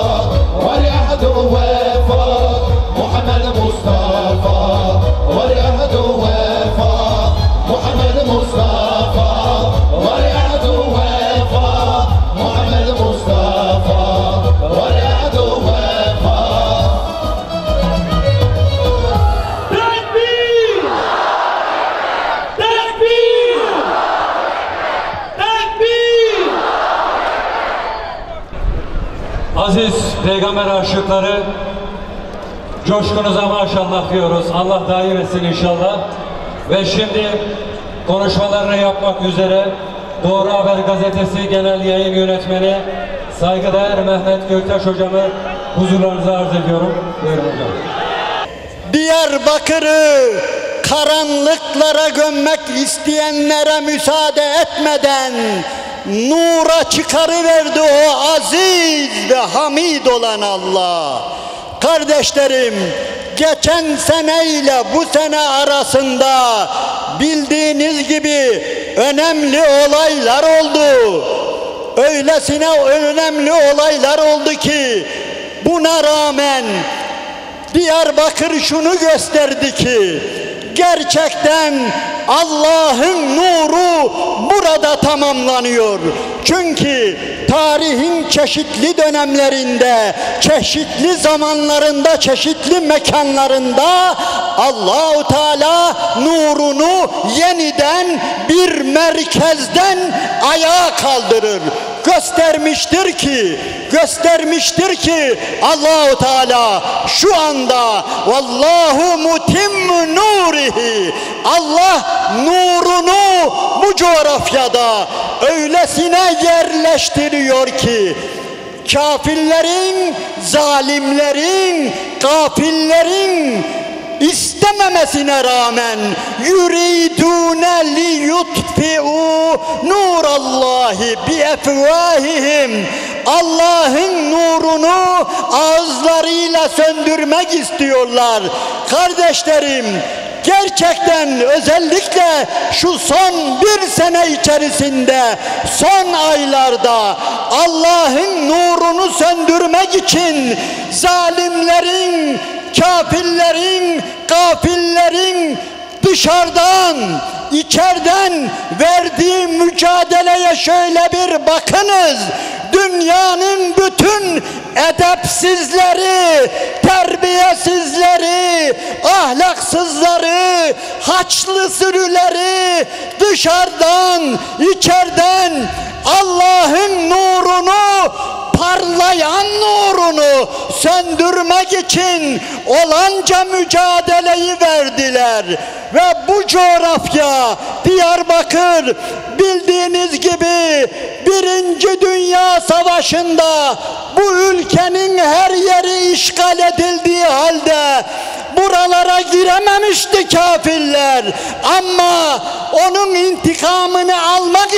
ولی عهد و وفا محمد مصطفی ولی عهد و وفا محمد مصطفى والعهد وفا محمد مصطفى والعهد وفا تكبير تكبير تكبير. Aziz peygamber aşıkları, coşkunuza maşallah diyoruz. Allah daim etsin inşallah. Ve şimdi konuşmalarını yapmak üzere Doğru Haber Gazetesi Genel Yayın Yönetmeni saygıdeğer Mehmet Göktaş hocamı huzurlarınıza arz ediyorum. Buyurun hocam. Diyarbakır'ı karanlıklara gömmek isteyenlere müsaade etmeden nura çıkarıverdi o aziz ve hamid olan Allah. Kardeşlerim, geçen sene ile bu sene arasında bildiğiniz gibi önemli olaylar oldu. Öylesine önemli olaylar oldu ki buna rağmen Diyarbakır şunu gösterdi ki gerçekten Allah'ın nuru burada tamamlanıyor. Çünkü tarihin çeşitli dönemlerinde, çeşitli zamanlarında, çeşitli mekanlarında Allah-u Teala nurunu yeniden bir merkezden ayağa kaldırır. Göstermiştir ki Allah-u Teala şu anda vallahu mutimmu nurihi, Allah nurunu bu coğrafyada öylesine yerleştiriyor ki kafirlerin, zalimlerin, gafillerin istememesine rağmen yuridune li yutfi'u nurallahi bi efvahihim, Allah'ın nurunu ağızlarıyla söndürmek istiyorlar. Kardeşlerim, gerçekten özellikle şu son bir sene içerisinde, son aylarda Allah'ın nurunu söndürmek için zalimlerin, kafirlerin, gafillerin dışarıdan, içeriden verdiği mücadeleye şöyle bir bakınız. Dünyanın bütün edepsizleri, terbiyesizleri, ahlaksızları, haçlı sürüleri dışarıdan, içeriden Allah'ın nurunu, parlayan nurunu söndürmek için olanca mücadeleyi verdiler. Ve bu coğrafya, Diyarbakır, bildiğiniz gibi Birinci Dünya Savaşı'nda bu ülkenin her yeri işgal edildiği halde buralara girememişti kafirler. Ama onun intikamını almak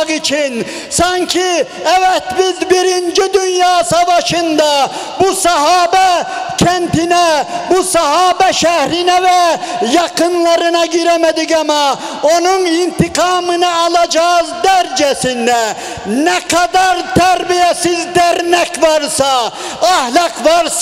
için, sanki evet biz Birinci Dünya Savaşı'nda bu sahabe kentine, bu sahabe şehrine ve yakınlarına giremedik ama onun intikamını alacağız dercesine ne kadar terbiyesiz dernek varsa, ahlak varsa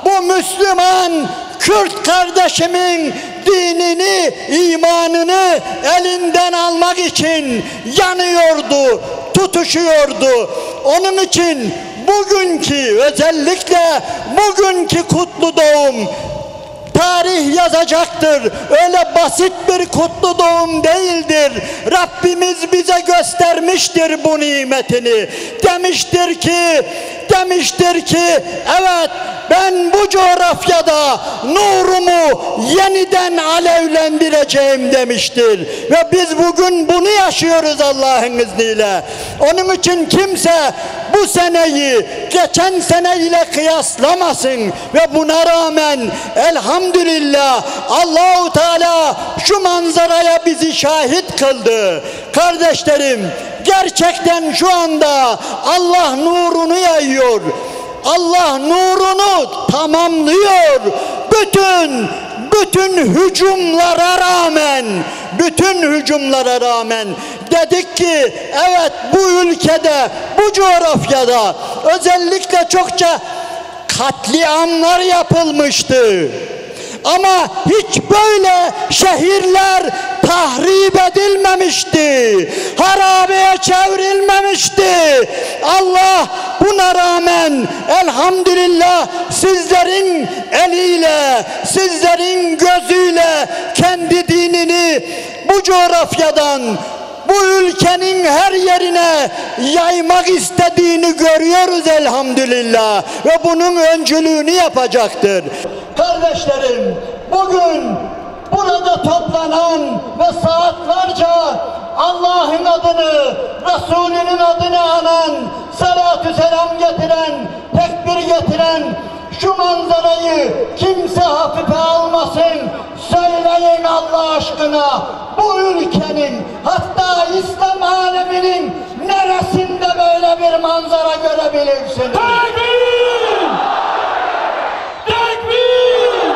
bu Müslüman Kürt kardeşimin dinini, imanını elinden almak için yanıyordu, tutuşuyordu. Onun için bugünkü, özellikle bugünkü kutlu doğum tarih yazacaktır. Öyle basit bir kutlu doğum değildir. Rabbimiz bize göstermiştir bu nimetini. Demiştir ki demiştir ki evet ben bu coğrafyada nurumu yeniden alevlendireceğim demiştir. Ve biz bugün bunu yaşıyoruz Allah'ın izniyle. Onun için kimse bu seneyi geçen sene ile kıyaslamasın ve buna rağmen elhamdülillah Allahu Teala şu manzaraya bizi şahit kıldı. Kardeşlerim, gerçekten şu anda Allah nurunu yayıyor. Allah nurunu tamamlıyor. Bütün hücumlara rağmen dedik ki evet bu ülkede, bu coğrafyada özellikle çokça katliamlar yapılmıştı. Ama hiç böyle şehirler tahrip edilmemişti. Harabeye çevrilmemişti. Allah buna rağmen elhamdülillah sizlerin eliyle, sizlerin gözüyle kendi dinini bu coğrafyadan, bu ülkenin her yerine yaymak istediğini görüyoruz elhamdülillah. Ve bunun öncülüğünü yapacaktır. Kardeşlerim, bugün burada toplanan ve saatlerce Allah'ın adını, Resulünün adını anan, salatü selam getiren, tekbir getiren şu manzarayı kimse hafife almasın. Söyleyin Allah aşkına, bu ülkenin, hatta İslam aleminin neresinde böyle bir manzara görebilirsiniz? Tekbir! Tekbir!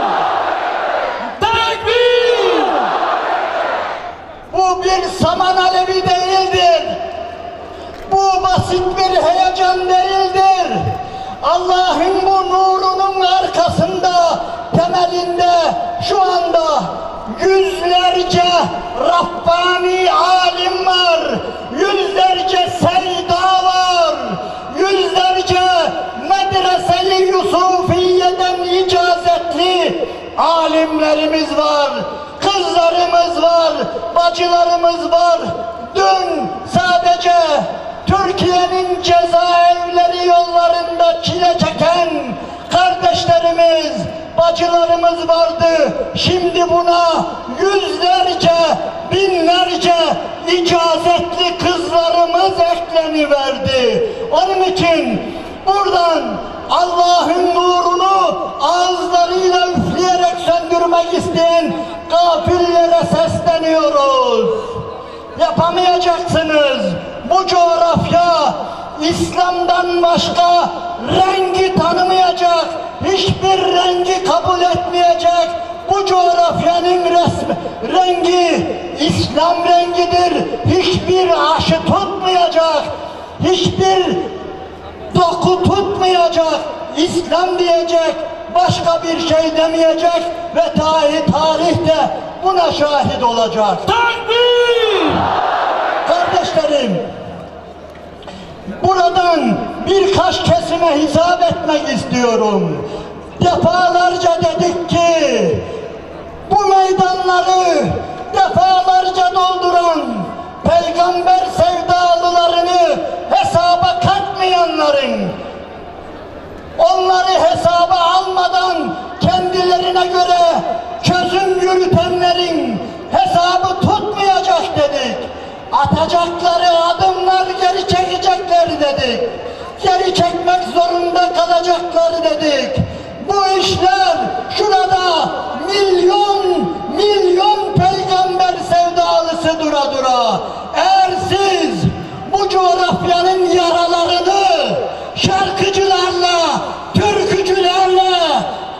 Tekbir! Bu bir saman alevi değildir. Bu basit bir heyecan değildir. Allah'ın bu nurunun arkasında, temelinde şu anda yüzlerce Rabbani alim var, yüzlerce Seyda var, yüzlerce Medrese-i Yusufiye'den icazetli alimlerimiz var, kızlarımız var, bacılarımız var. Dün sadece Türkiye'nin cezaevleri yollarında çile çeken kardeşlerimiz, bacılarımız vardı. Şimdi buna yüzlerce, binlerce icazetli kızlarımız ekleniverdi. Onun için buradan Allah'ın nurunu ağızlarıyla üfleyerek söndürmek isteyen gafillere sesleniyoruz. Yapamayacaksınız. Bu coğrafya İslam'dan başka rengi tanımayacak, hiçbir rengi kabul etmeyecek. Bu coğrafyanın rengi İslam rengidir. Hiçbir aşı tutmayacak, hiçbir doku tutmayacak. İslam diyecek, başka bir şey demeyecek ve tarih de buna şahit olacak. Takbir! Kardeşlerim, buradan birkaç kesime hitap etmek istiyorum. Defalarca dedik ki, bu meydanları defalarca dolduran, peygamber sevdalılarını hesaba katmayanların, onları hesaba almadan kendilerine göre çözüm yürütenlerin hesabı tutmayacak dedik. Atacakları adımlar geri çekecekler dedik. Geri çekmek zorunda kalacaklar dedik. Bu işler şurada milyon peygamber sevdalısı dura. Eğer siz bu coğrafyanın yaralarını şarkıcılarla, türkücülerle,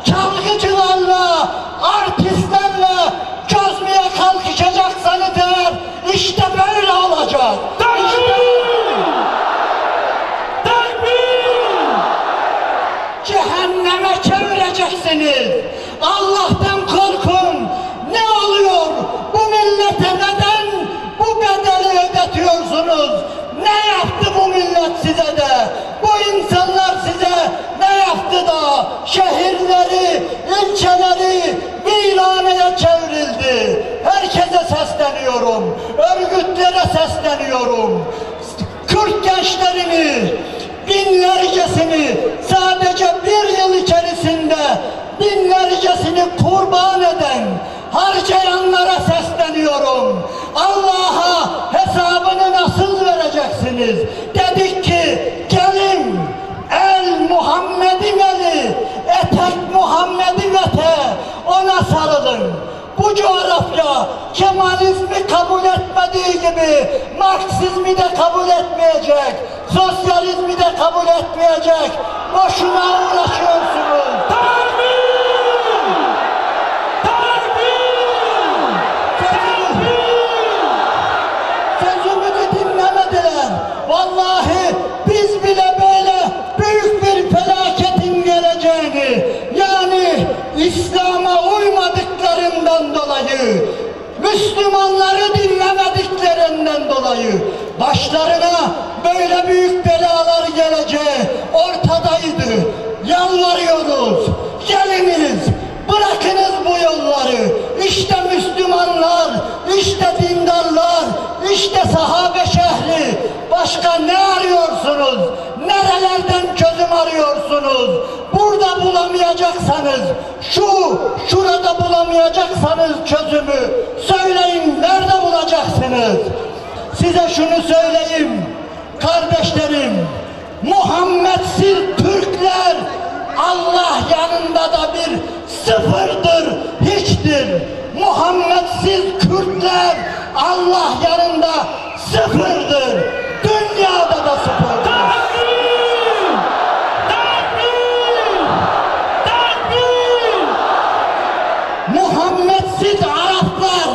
çalgıcılarla, artistlerle çözmeye kalkışacaksanız eğer işte böyle olacak. Cehenneme çevireceksiniz. Allah'tan korkun. Ne oluyor? Bu millete neden bu bedeli ödetiyorsunuz? Ne yaptı bu millet size de? Bu insanlar size ne yaptı da şehirleri, ilçeleri viraneye çevrildi? Herkese sesleniyorum. Örgütlere sesleniyorum. Kürt gençlerini, binlercesini sadece bir yıl içerisinde binlercesini kurban eden, harcayanlara sesleniyorum. Allah'a hesabını nasıl vereceksiniz? Dedik ki gelin, el Muhammed'in eli, etek Muhammed'in eteği, ona sarılın. Bu coğrafya Kemalizmi kabul etmediği gibi Marksizmi de kabul etmeyecek, sosyalizmi de kabul etmeyecek. Boşuna uğraşıyorsunuz. Sözümüzü dinlemediler. Vallahi biz bile böyle büyük bir felaketin geleceğini, yani İslam'a uymadıklarından dolayı, Müslümanları dinlemediklerinden dolayı başlarına böyle büyük belalar geleceği ortadaydı. Yalvarıyoruz, geliniz, bırakınız bu yolları. İşte Müslümanlar, işte dindarlar, işte sahabe şehri. Başka ne arıyorsunuz? Nerelerden çözüm arıyorsunuz? Burada bulamayacaksanız, şurada bulamayacaksanız çözümü söyleyin, nerede bulacaksınız? Size şunu söyleyeyim, kardeşlerim, Muhammedsiz Türkler Allah yanında da bir sıfırdır, hiçtir. Muhammedsiz Kürtler Allah yanında sıfırdır, dünyada da sıfırdır. Muhammedsiz Araplar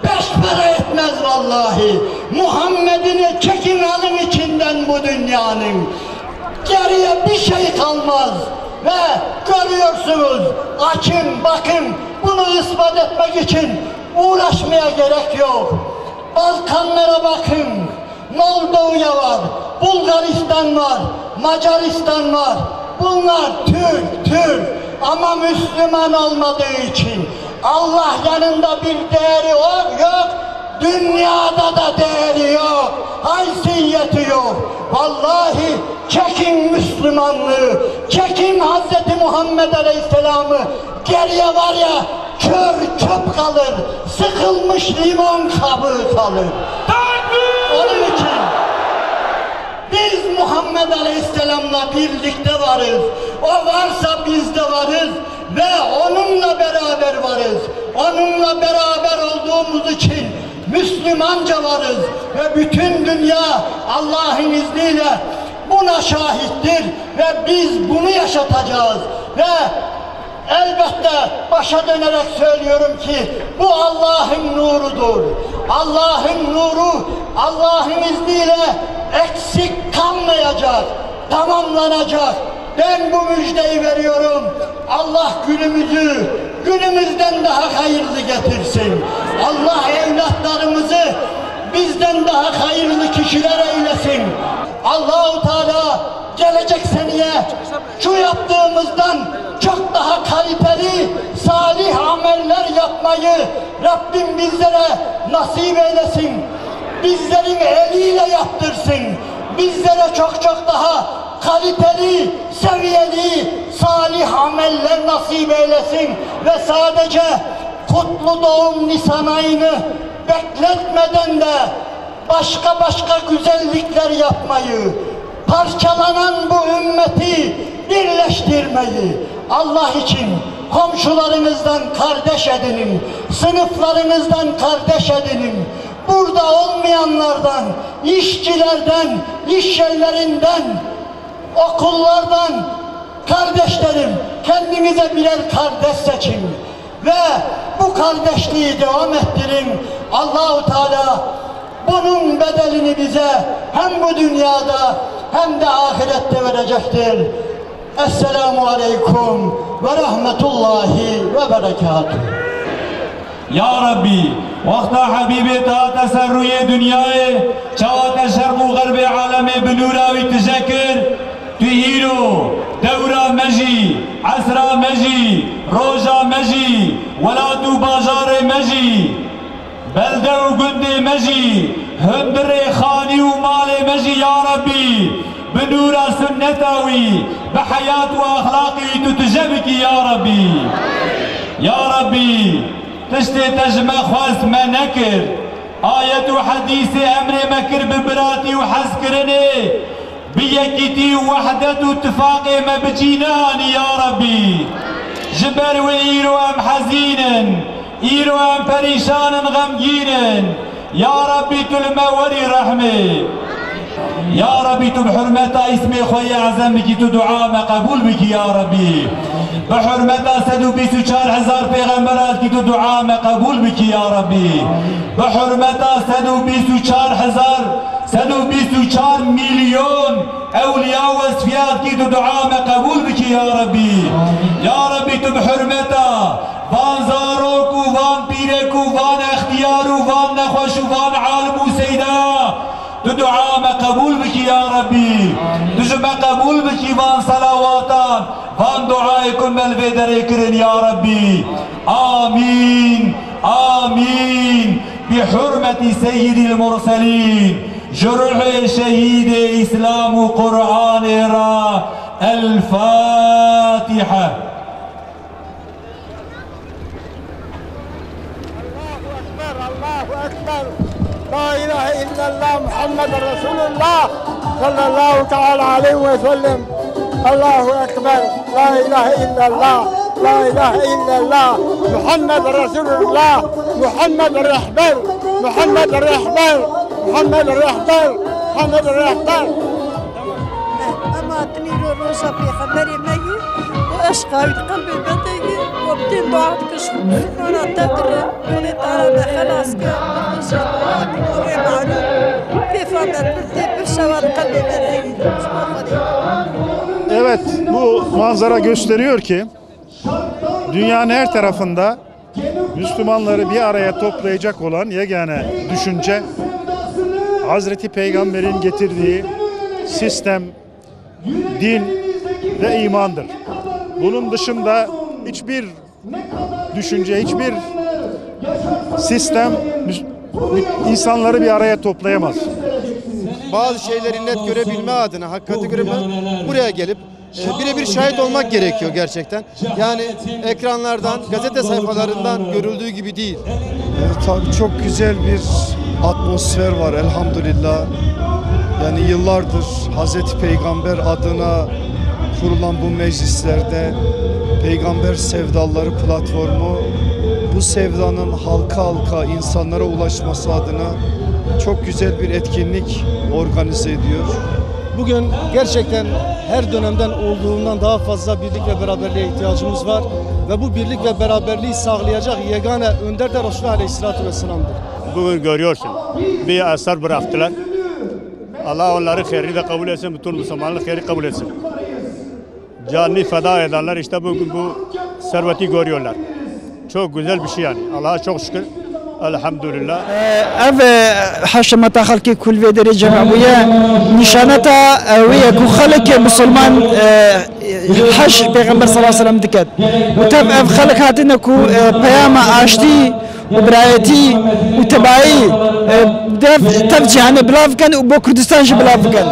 beş para etmez vallahi. Muhammed'ini çekin alın içinden bu dünyanın. Geriye bir şey kalmaz. Ve görüyorsunuz, açın bakın, bunu ispat etmek için uğraşmaya gerek yok. Balkanlara bakın, Moldova var, Bulgaristan var, Macaristan var. Bunlar Türk ama Müslüman olmadığı için Allah yanında bir değeri yok, dünyada da değeri yok, haysiyeti yok. Vallahi çekin Müslümanlığı, çekin Hz. Muhammed Aleyhisselam'ı, geriye var ya kör çöp kalır, sıkılmış limon kabuğu kalır. Onun için biz Muhammed Aleyhisselam'la birlikte varız. O varsa biz de varız ve onunla beraber varız. Onunla beraber olduğumuz için Müslümanca varız ve bütün dünya Allah'ın izniyle buna şahittir ve biz bunu yaşatacağız ve elbette başa dönerek söylüyorum ki bu Allah'ın nurudur. Allah'ın nuru Allah'ın izniyle eksik kalmayacak, tamamlanacak. Ben bu müjdeyi veriyorum. Allah günümüzden daha hayırlı getirsin. Allah evlatlarımızı bizden daha hayırlı kişiler eylesin. Allah-u Teala gelecek seneye şu yaptığımızdan çok daha kaliteli, salih ameller yapmayı Rabbim bizlere nasip eylesin. Bizlerin eliyle yaptırsın. Bizlere çok daha kaliteli, seviyeli, salih ameller nasip eylesin ve sadece kutlu doğum Nisan ayını bekletmeden de başka güzellikler yapmayı, parçalanan bu ümmeti birleştirmeyi Allah için komşularınızdan kardeş edinin, sınıflarınızdan kardeş edinin. Burada olmayanlardan, işçilerden, iş yerlerinden, okullardan kardeşlerim, kendinize birer kardeş seçin ve bu kardeşliği devam ettirin. Allah-u Teala bunun bedelini bize hem bu dünyada hem de ahirette verecektir. Esselamu aleyküm ve rahmetullahi ve berekatuhu. Ya Rabbi, vakta Habibi ta teserruye dünyayı, çavata şerbu garbi alemi binura ve teşekkür, tühilu, devra meji, asra meji, roja meji, velatu bazar meji, belde u gündi meji, hündre khani u male meji ya Rabbi, binura sünnetavi, بحياة وأخلاقي تتجبك يا ربي يا ربي تشتي تجمع خواست ما نكر آية وحديث أمر مكر ببراتي وحزكرني بيكتي وحدة واتفاق ما بجينان يا ربي جبر وإيرو أم حزين إيرو أم بريشان غمجين يا ربي تلموري رحمة يا ربي بحرمة اسمي خويا عزمك تدعاء مقبول بك يا ربي بحرمة سدو بيسو 4000 پیغمبرات کی دعاء مقبول بك يا ربي بحرمة سدو بيسو 4 مليون أولياء وصفيات کی دعاء مقبول بك يا ربي يا ربي بحرمة وان زاروك وان بيرك وان اختيار وان نخوش وان عالم وسيدا دعاء مقبول بك يا ربي تجمع قبول بك وان صلواتان وان دعائكم ملفدر كرن يا ربي آمين آمين بحرمة سيد المرسلين جرح شهيد إسلام قرآن را الفاتحة الله أكبر لا إله إلا الله محمد رسول الله صلى الله تعالى عليه وسلم الله أكبر لا إله إلا الله لا إله إلا الله محمد رسول الله محمد الرحمن محمد الرحمن محمد الرحمن محمد الرحمن أما تنيرو روسا في خبري مي وأشقى قلبي بدي وبدين بعض كشف أنا تدري قلت أنا خلاص Evet, bu manzara gösteriyor ki dünyanın her tarafında Müslümanları bir araya toplayacak olan yegane düşünce Hazreti Peygamber'in getirdiği sistem, din ve imandır. Bunun dışında hiçbir düşünce, hiçbir sistem insanları bir araya toplayamaz. Bazı şeyleri net görebilme adına, hakikati görebilme buraya gelip birebir şahit olmak gerekiyor gerçekten. Yani ekranlardan, gazete sayfalarından görüldüğü gibi değil. Tabii çok güzel bir atmosfer var elhamdülillah. Yani yıllardır Hazreti Peygamber adına kurulan bu meclislerde Peygamber Sevdaları platformu bu sevdanın halka halka insanlara ulaşması adına çok güzel bir etkinlik organize ediyor. Bugün gerçekten her dönemden olduğundan daha fazla birlik ve beraberliğe ihtiyacımız var ve bu birlik ve beraberliği sağlayacak yegane önder de Resulullah Aleyhisselatü Vesselam'dır. Bugün görüyorsun bir eser bıraktılar. Allah onları hayırlı da kabul etsin, bütün Müslümanları hayırlı kabul etsin. Canını feda edenler işte bugün bu serveti görüyorlar. Çok güzel bir şey yani. Allah'a çok şükür. Elhamdülillah. Ev haşmata halkı kul ve dere cemawiye nişanata ve ku halk Müslüman haş Peygamber sallallahu aleyhi ve sellem dikat. Ve tab ev halk hatine ku peyama aşti ve brayeti ve tabai tab cihane bilavkan ve bu Kürdistan ji bilavkan.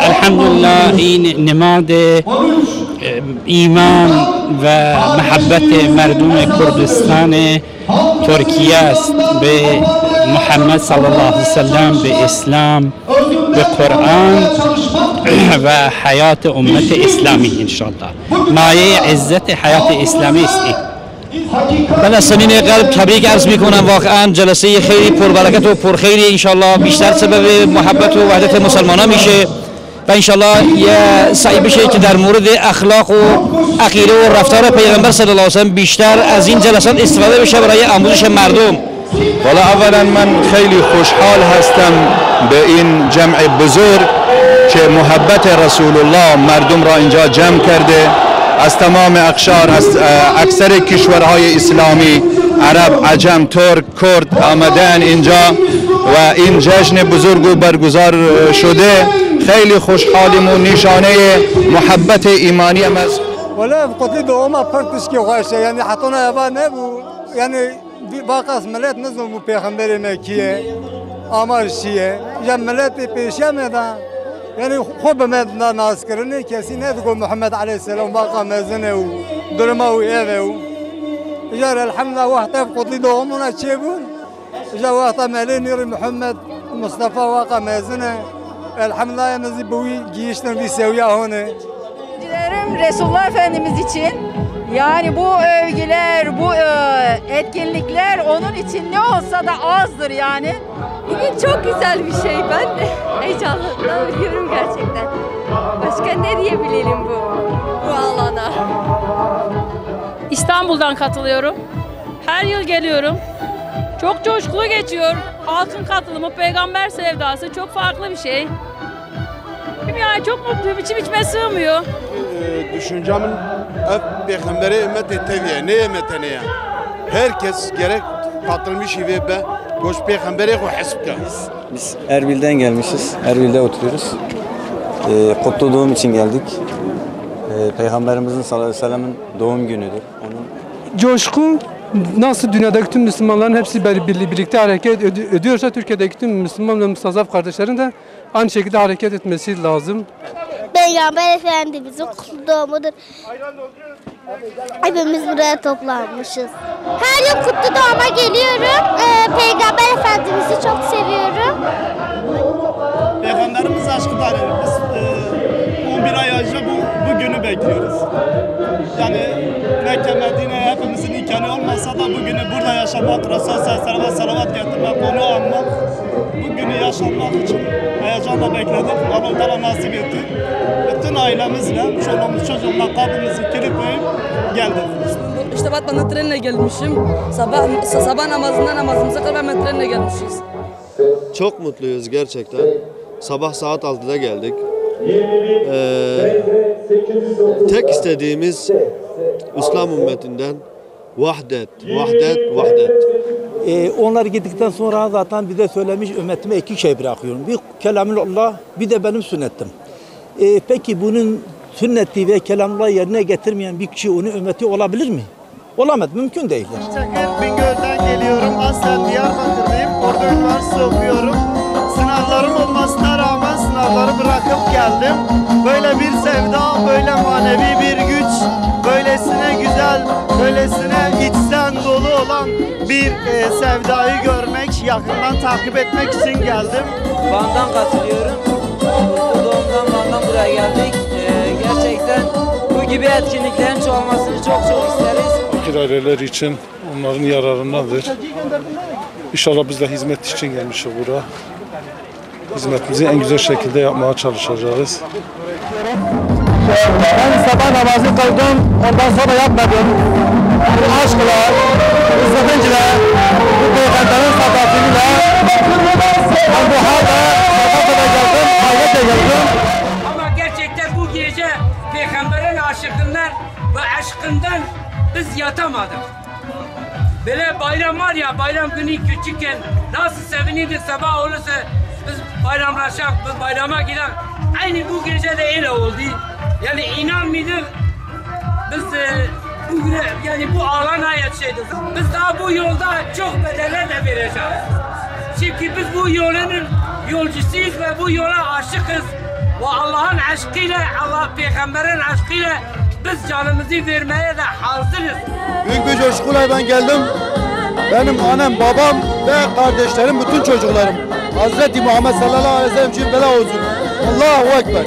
Elhamdülillah in nemade ایمان و محبت مردم کردستان ترکیه است به محمد صلی الله علیه وسلم به اسلام به قرآن و حیات امت اسلامی انشالله مایه عزت حیات اسلامی است. من از صمیم قلب تبریک عرض میکنم. واقعا جلسه خیلی پربرکت و پرخیری انشالله بیشتر سبب محبت و وحدت مسلمانان میشه و انشالله یه سعی بشه که در مورد اخلاق و عقیده و رفتار پیغمبر صلی الله علیه و سلم بیشتر از این جلسات استفاده بشه برای آموزش مردم. والا اولا من خیلی خوشحال هستم به این جمع بزرگ که محبت رسول الله مردم را اینجا جمع کرده. از تمام اقشار، از اکثر کشورهای اسلامی، عرب، عجم، ترک، کرد آمدن اینجا و این جشن بزرگ برگزار شده. خیلی خوشحالیم و نشانه محبت ایمانی هم است. ولی قطعی دوما پرتش که خواهشه یعنی حتی نه نبو یعنی باقی ملت نزدم پیغمبر مکیه آمار شیه یا ملت پیشه میدن يعني خوب ما ناس كرني كسي نذكر محمد عليه السلام باقى مازنه ودرماوي ايوه جار الحمد لله واحد قتلي دوم ونشيبون جا واحد مالين يري محمد مصطفى واقع مازنه الحمد لله مزيبوي جيشنا بيسويا هنا Dilerim Resulullah Efendimiz için yani bu övgüler, bu etkinlikler onun için ne olsa da azdır yani. Bugün çok güzel bir şey. Ben de heyecanlanıyorum gerçekten. Başka ne diyebilirim bu alana? İstanbul'dan katılıyorum. Her yıl geliyorum. Çok coşkulu geçiyor. Halkın katılımı, peygamber sevdası çok farklı bir şey. Yani çok mutluyum. İçim içime sığmıyor. Düşüncemin hep peygambere ümmet ettiği ne ümmetine ya. Herkes gerek katılmış ve be boş peygambere ko hasbka. Biz Erbil'den gelmişiz. Erbil'de oturuyoruz. Kutlu doğum için geldik. Peygamberimizin sallallahu aleyhi ve sellem'in doğum günüdür. Coşku nasıl dünyadaki tüm Müslümanların hepsi birlikte hareket ediyorsa Türkiye'deki tüm Müslüman ve Mustazaf kardeşlerin de aynı şekilde hareket etmesi lazım. Peygamber Efendimizin kutlu doğumudur. Hepimiz buraya toplanmışız. Her yıl kutlu doğuma geliyorum. Peygamber Efendimiz'i çok seviyorum. Peygamberimiz aşkıdır. Biz 11 ay önce bu günü bekliyoruz. Yani Mekke, Medine hepimizin imkanı olmasa da bugünü burada yaşamak, Resulullah sallallahu aleyhi ve salavat getirmek, onu anmak, bu günü yaşamak için heyecanla bekledik. Allah Teala nasip etti. Bütün ailemizle, çoluğumuz, çocuğumla kapımızı kilitlayıp geldik. İşte Batman'a trenle gelmişim. Sabah namazımıza kadar ben trenle gelmişiz. Çok mutluyuz gerçekten. Sabah saat 6'da geldik. Tek istediğimiz İslam ümmetinden vahdet. Onlar gittikten sonra zaten bize söylemiş ümmetime iki şey bırakıyorum. Bir kelamullah, bir de benim sünnetim. Peki bunun sünneti ve kelamullah yerine getirmeyen bir kişi onun ümmeti olabilir mi? Olamaz, mümkün değil. Çakır Bingöl'den geliyorum. Aslen Diyarbakır'dayım. Orada üniversite okuyorum. Sınavlarım olmasına rağmen sınavları bırakıp geldim. Böyle bir sevda, böyle manevi bir güç, böylesine güzel, böylesine içten dolu olan bir sevdayı görmek, yakından takip etmek için geldim. Van'dan katılıyorum. Doğumdan Van'dan buraya geldik. Gerçekten bu gibi etkinliklerin çoğalmasını çok isteriz. Fakir aileler için onların yararındadır. İnşallah biz de hizmet için gelmişiz buraya. Hizmetimizi en güzel şekilde yapmaya çalışacağız. Ben sabah namazı kıldım, ondan sonra yapmadım. Aşkla, hizmetinle, bu peygamberin sadakatiyle, ben bu halde sabah geldim, hayretle geldim. Ama gerçekten bu gece peygamberin aşkından ve aşkından biz yatamadık. Böyle bayram var ya, bayram günü küçükken nasıl sevinirdik sabah olursa biz bayramlaşak, biz bayrama gidelim. Aynı bu gece de öyle oldu. Yani inanmıyorduk. Biz yani bu alana yetişeydik. Biz daha bu yolda çok bedeller de vereceğiz. Çünkü biz bu yolun yolcusuyuz ve bu yola aşıkız. Ve Allah'ın aşkıyla, Allah peygamberin aşkıyla biz canımızı vermeye de hazırız. Büyük bir coşkuyla ben geldim. Benim annem, babam ve kardeşlerim, bütün çocuklarım. Hazreti Muhammed sallallahu aleyhi ve sellem için bela olsun. Allahu Ekber.